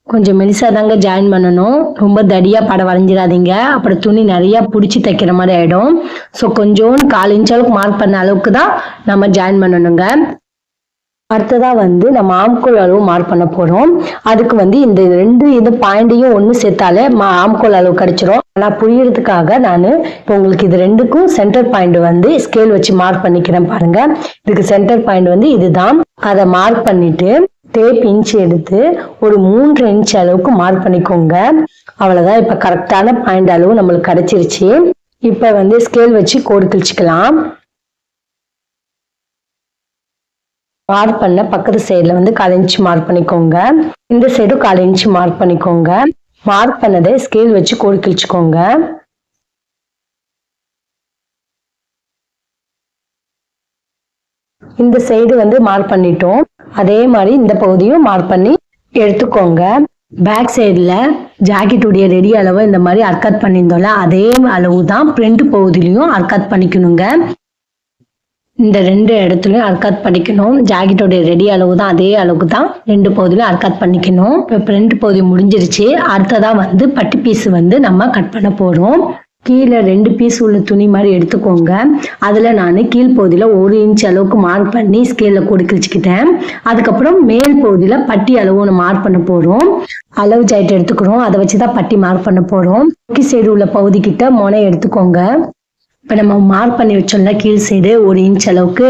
கொஞ்சம் மெலிசா தாங்க ஜாயின் பண்ணணும். ரொம்ப தடியா படம் வரைஞ்சிடாதீங்க, அப்புறம் துணி நிறைய பிடிச்சி தைக்கிற மாதிரி ஆயிடும். ஸோ கொஞ்சோண்டு 1/4 இன்ச் அளவுக்கு மார்க் பண்ண அளவுக்கு தான் நம்ம ஜாயின் பண்ணணுங்க. அடுத்ததா வந்து நம்ம ஆம்கோல் அளவு மார்க் பண்ண போறோம். அதுக்கு வந்து இந்த 2 பாயிண்டையும் ஒன்று சேர்த்தாலே ஆம்கோல் அளவு கிடைச்சிரும். ஆனா புரியறதுக்காக நான் இப்போ உங்களுக்கு இது 2க்கும் சென்டர் பாயிண்ட் வந்து ஸ்கேல் வச்சு மார்க் பண்ணிக்கிறேன் பாருங்க. இதுக்கு சென்டர் பாயிண்ட் வந்து இதுதான். அதை மார்க் பண்ணிட்டு டேப் இன்ச் எடுத்து ஒரு 3 இன்ச் அளவுக்கு மார்க் பண்ணிக்கோங்க. அவ்வளவுதான். இப்ப கரெக்டான பாயிண்ட் அளவு நம்மளுக்கு கிடைச்சிருச்சு. இப்ப வந்து ஸ்கேல் வச்சு கோடு கிழிச்சுக்கலாம். மார்க் பண்ண பக்கத்து சைடுல வந்து 1/4 இன்ச் மார்க் பண்ணிக்கோங்க. இந்த சைடு 1/4 இன்ச் மார்க் பண்ணிக்கோங்க. மார்க் பண்ணதை ஸ்கேல் வச்சு கோடு கிழிச்சுக்கோங்க. இந்த சைடு வந்து மார்க் பண்ணிட்டோம். அதே மாதிரி இந்த பகுதியும் மார்க் பண்ணி எடுத்துக்கோங்க. பேக் சைடுல ஜாக்கெட்டுடைய ரெடி அளவு இந்த மாதிரி அர்கட் பண்ணியிருந்தோம்ல, அதே அளவு தான் பிரிண்ட் பகுதியிலையும் அர்கட் பண்ணிக்கணுங்க. இந்த 2 இடத்துலயும் அர்கட் பண்ணிக்கணும். ஜாக்கெட்டோடைய ரெடி அளவு தான், அதே அளவுக்கு தான் 2 பகுதியிலும் அர்கட் பண்ணிக்கணும். இப்போ பிரிண்ட் பகுதி முடிஞ்சிருச்சு. அடுத்ததான் வந்து பட்டி பீஸ் வந்து நம்ம கட் பண்ண போறோம். கீழே 2 பீஸ் உள்ள துணி மாதிரி எடுத்துக்கோங்க. அதுல நான் கீழ்ப்பகுதியில 1 இன்ச் அளவுக்கு மார்க் பண்ணி ஸ்கேல்ல கோடு கிழிச்சுக்கிட்டேன். அதுக்கப்புறம் மேல் பகுதியில பட்டி அளவு ஒன்று மார்க் பண்ண போறோம். அளவு ஜாயிண்ட் எடுத்துக்கிறோம். அதை வச்சுதான் பட்டி மார்க் பண்ண போறோம். கீழ் சைடு உள்ள பகுதி கிட்ட முனை எடுத்துக்கோங்க. இப்ப நம்ம மார்க் பண்ணி வச்சோம்ல கீழ் சைடு 1 இன்ச் அளவுக்கு,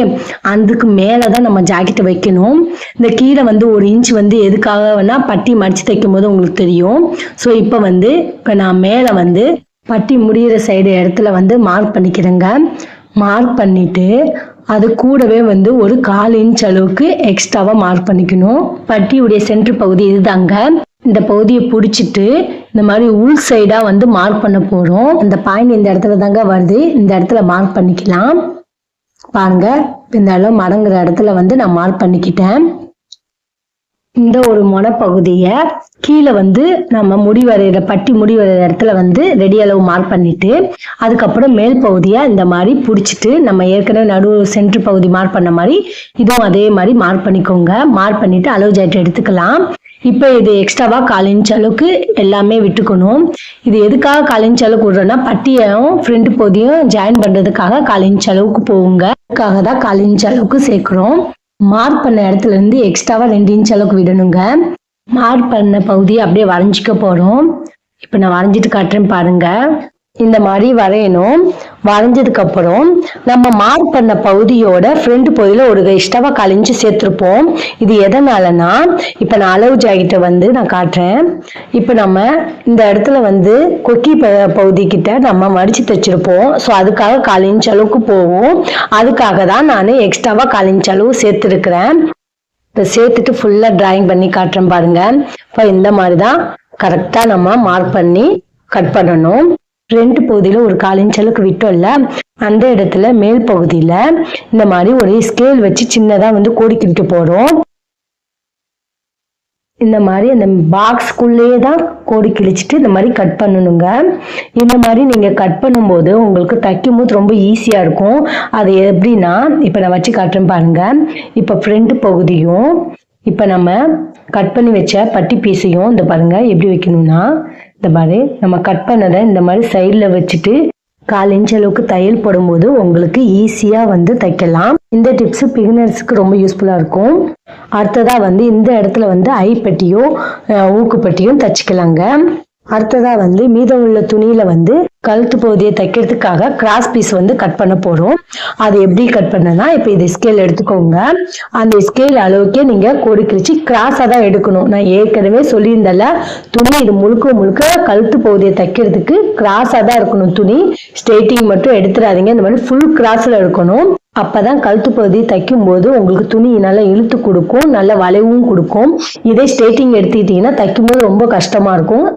அதுக்கு மேலதான் நம்ம ஜாக்கெட்டை வைக்கணும். இந்த கீழே வந்து 1 இன்ச் வந்து எதுக்காக வேணா பட்டி மடிச்சு தைக்கும் போது உங்களுக்கு தெரியும். ஸோ இப்ப நான் மேல வந்து பட்டி முடிகிற சைடு இடத்துல வந்து மார்க் பண்ணிக்கிறேங்க. மார்க் பண்ணிட்டு அது கூடவே வந்து ஒரு 1/4 இன்ச் அளவுக்கு எக்ஸ்ட்ராவா மார்க் பண்ணிக்கணும். பட்டியுடைய சென்டர் பகுதி இதுதாங்க. இந்த பகுதியை பிடிச்சிட்டு இந்த மாதிரி உள் சைடா வந்து மார்க் பண்ண போறோம். இந்த பாயிண்ட் இந்த இடத்துல தாங்க வருது. இந்த இடத்துல மார்க் பண்ணிக்கலாம். பாருங்க, இந்த அளவு மடங்குற இடத்துல வந்து நான் மார்க் பண்ணிக்கிட்டேன். இந்த ஒரு முனைப்பகுதியை கீழே வந்து நம்ம முடி வரைகிற பட்டி முடி வரைகிற இடத்துல வந்து ரெடி அளவு மார்க் பண்ணிட்டு அதுக்கப்புறம் மேல் பகுதியை இந்த மாதிரி பிடிச்சிட்டு நம்ம ஏற்கனவே நடு சென்டர் பகுதி மார்க் பண்ண மாதிரி இதுவும் அதே மாதிரி மார்க் பண்ணிக்கோங்க. மார்க் பண்ணிட்டு அளவு ஜாக்கெட் எடுத்துக்கலாம். இப்போ இது எக்ஸ்ட்ராவா 1/4 இன்ச் அளவுக்கு எல்லாமே விட்டுக்கணும். இது எதுக்காக 1/4 இன்ச் அளவுக்கு விடுறோம்னா பட்டியும் ஃப்ரண்ட் பகுதியும் ஜாயின் பண்றதுக்காக 1/4 இன்ச் அளவுக்கு போகுங்க. அதுக்காக தான் 1/4 இன்ச் அளவுக்கு சேர்க்கிறோம். மார்க் பண்ண இடத்துல இருந்து எக்ஸ்ட்ராவா 2 இன்ச் அளவுக்கு விடணுங்க. மார்க் பண்ண பகுதியை அப்படியே வரைஞ்சிக்க போறோம். இப்ப நான் வரைஞ்சிட்டு காட்டுறேன் பாருங்க. இந்த மாதிரி வரையணும். வரைஞ்சதுக்கு அப்புறம் நம்ம மார்க் பண்ண பகுதியோட ஃப்ரண்ட் பகுதியில ஒரு எக்ஸ்ட்ராவா 1/4 இன்ச் சேர்த்திருப்போம். இது எதனாலனா இப்ப நான் அளவு ஜாக்கெட்டை வந்து நான் காட்டுறேன். இப்ப நம்ம இந்த இடத்துல வந்து கொக்கி பகுதி கிட்ட நம்ம மடிச்சு தைச்சிருப்போம். ஸோ அதுக்காக 1/4 இன்ச் அளவுக்கு போகும். அதுக்காக தான் நான் எக்ஸ்ட்ராவா 1/4 இன்ச் அளவு சேர்த்திருக்கிறேன். இப்போ சேர்த்துட்டு ஃபுல்லா டிராயிங் பண்ணி காட்டுறேன் பாருங்க. இப்போ இந்த மாதிரி தான் கரெக்டா நம்ம மார்க் பண்ணி கட் பண்ணணும். ஃப்ரண்ட் பகுதியில ஒரு 1/4 இன்ச் அளவுக்கு விட்டோம்ல, அந்த இடத்துல மேல் பகுதியில இந்த மாதிரி ஒரு ஸ்கேல் வச்சு சின்னதா வந்து கோடி கிழிக்க போறோம். இந்த மாதிரி அந்த பாக்ஸ்க்குள்ளேயே தான் கோடி கிழிச்சிட்டு இந்த மாதிரி கட் பண்ணணுங்க. இந்த மாதிரி நீங்க கட் பண்ணும்போது உங்களுக்கு தைக்கும் போது ரொம்ப ஈஸியா இருக்கும். அது எப்படின்னா இப்ப நான் வச்சு காட்டுறேன் பாருங்க. இப்ப ஃப்ரண்ட் பகுதியும் இப்ப நம்ம கட் பண்ணி வச்ச பட்டி பீஸையும் இந்த பாருங்க எப்படி வைக்கணும்னா இந்த மாதிரி நம்ம கட் பண்ணதை இந்த மாதிரி சைட்ல வச்சுட்டு 1/4 இன்ச் அளவுக்கு தையல் போடும்போது உங்களுக்கு ஈஸியா வந்து தைக்கலாம். இந்த டிப்ஸ் பிகினர்ஸ்க்கு ரொம்ப யூஸ்ஃபுல்லா இருக்கும். அடுத்ததா வந்து இந்த இடத்துல வந்து ஐப்பட்டியும் ஊக்குப்பட்டியும் தச்சுக்கலாங்க. அடுத்ததா வந்து மீதம் உள்ள துணியில வந்து கழுத்து பகுதியை தைக்கிறதுக்காக கிராஸ் பீஸ் வந்து கட் பண்ண போறோம். அது எப்படி கட் பண்ணனா இப்ப இது ஸ்கேல் எடுத்துக்கோங்க. அந்த ஸ்கேல் அளவுக்கே நீங்க கோடி கிழிச்சு கிராஸா தான் எடுக்கணும். நான் ஏற்கனவே சொல்லியிருந்தல துணி இது முழுக்க முழுக்க கழுத்து பகுதியை தைக்கிறதுக்கு கிராஸா தான் இருக்கணும். துணி ஸ்ட்ரெயிட்டிங் மட்டும் எடுத்துடாதீங்க. இந்த மாதிரி ஃபுல் கிராஸ்ல இருக்கணும். அப்பதான் கழுத்து பகுதி தைக்கும் போது உங்களுக்கு துணி நல்லா இழுத்து கொடுக்கும், நல்ல வளைவும் கொடுக்கும். இதே ஸ்ட்ரெயிட்டிங் எடுத்துக்கிட்டீங்கன்னா தைக்கும் போது ரொம்ப கஷ்டமா இருக்கும்.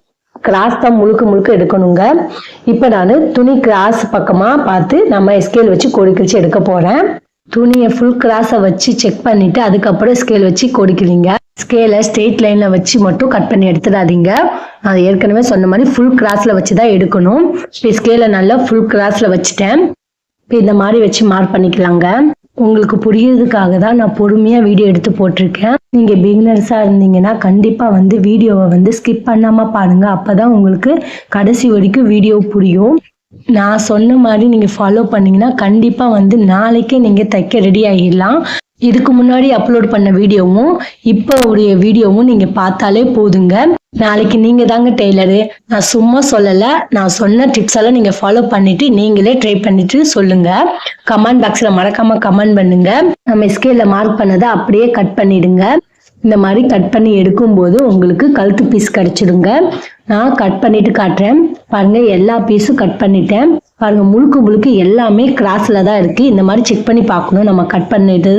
கிராஸ் தான் முழுக்க முழுக்க எடுக்கணுங்க. இப்ப நான் துணி கிராஸ் பக்கமா பார்த்து நம்ம ஸ்கேல் வச்சு கோடி கிழிச்சு எடுக்க போறேன். துணியை ஃபுல் கிராஸை வச்சு செக் பண்ணிட்டு அதுக்கப்புறம் ஸ்கேல் வச்சு கோடிக்கிறீங்க. ஸ்கேலை ஸ்ட்ரெயிட் லைன்ல வச்சு மட்டும் கட் பண்ணி எடுத்துடாதீங்க. நான் ஏற்கனவே சொன்ன மாதிரி ஃபுல் கிராஸ்ல வச்சுதான் எடுக்கணும். இப்போ ஸ்கேலை நல்லா ஃபுல் கிராஸ்ல வச்சுட்டேன். இப்போ இந்த மாதிரி வச்சு மார்க் பண்ணிக்கலாங்க. உங்களுக்கு புரியறதுக்காக தான் நான் பொறுமையா வீடியோ எடுத்து போட்டிருக்கேன். நீங்க பிகினர்ஸா இருந்தீங்கன்னா கண்டிப்பா வந்து வீடியோவை வந்து ஸ்கிப் பண்ணாம பாருங்க. அப்பதான் உங்களுக்கு கடைசி வரைக்கும் வீடியோ புரியும். நான் சொன்ன மாதிரி நீங்க ஃபாலோ பண்ணீங்கன்னா கண்டிப்பா வந்து நாளைக்கே நீங்க தைக்க ரெடி ஆகிடலாம். இதுக்கு முன்னாடி அப்லோட் பண்ண வீடியோவும் இப்போ உடைய வீடியோவும் நீங்க பார்த்தாலே போதுங்க. நாளைக்கு நீங்க தாங்க டெய்லரு. நான் சும்மா சொல்லல. நான் சொன்ன டிப்ஸ் எல்லாம் நீங்க ஃபாலோ பண்ணிட்டு நீங்களே ட்ரை பண்ணிட்டு சொல்லுங்க. கமெண்ட் பாக்ஸ்ல மறக்காம கமெண்ட் பண்ணுங்க. நம்ம ஸ்கேல்ல மார்க் பண்ணதை அப்படியே கட் பண்ணிடுங்க. இந்த மாதிரி கட் பண்ணி எடுக்கும்போது உங்களுக்கு கழுத்து பீஸ் கிடைச்சிடுங்க. நான் கட் பண்ணிட்டு காட்டுறேன் பாருங்க. எல்லா பீஸும் கட் பண்ணிட்டேன் பாருங்க. முழுக்க முழுக்க எல்லாமே கிராஸ்ல தான் இருக்கு. இந்த மாதிரி செக் பண்ணி பார்க்கணும் நம்ம கட் பண்ணிட்டு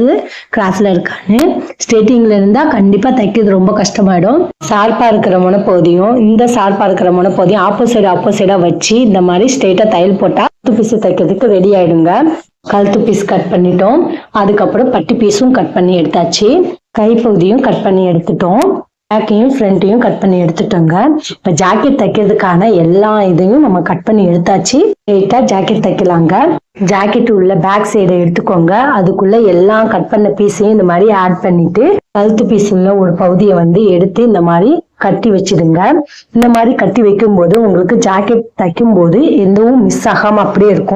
கிராஸ்ல இருக்கான்னு. ஸ்ட்ரெயிட்டிங்ல இருந்தா கண்டிப்பா தைக்கிறது ரொம்ப கஷ்டமாயிடும். ஷார்ப்பா இருக்கிற முனைப்பகுதியும் இந்த ஷார்ப்பா இருக்கிற முனைப்பகுதியும் ஆப்போசைடா வச்சு இந்த மாதிரி ஸ்ட்ரெயிட்டா தையல் போட்டா கழுத்து பீஸ் தைக்கிறதுக்கு ரெடி ஆயிடுங்க. கழுத்து பீஸ் கட் பண்ணிட்டோம். அதுக்கப்புறம் பட்டி பீஸும் கட் பண்ணி எடுத்தாச்சு. கைப்பகுதியும் கட் பண்ணி எடுத்துட்டோம். பேக்கையும் ஃப்ரண்ட்டையும் கட் பண்ணி எடுத்துட்டோங்க. இப்ப ஜாக்கெட் தைக்கிறதுக்கான எல்லா இதையும் நம்ம கட் பண்ணி எடுத்தாச்சு. ஸ்ட்ரெயிட்டா ஜாக்கெட் தைக்கலாங்க. ஜாக்கெட் உள்ள பேக் சைடை எடுத்துக்கோங்க. அதுக்குள்ள எல்லாம் கட் பண்ண பீஸையும் இந்த மாதிரி ஆட் பண்ணிட்டு கழுத்து பீஸ் உள்ள ஒரு பகுதியை வந்து எடுத்து இந்த மாதிரி கட்டி வச்சிடுங்க. இந்த மாதிரி கட்டி வைக்கும் போது உங்களுக்கு ஜாக்கெட் தைக்கும் போது எதுவும் மிஸ் ஆகாம அப்படியே இருக்கும்.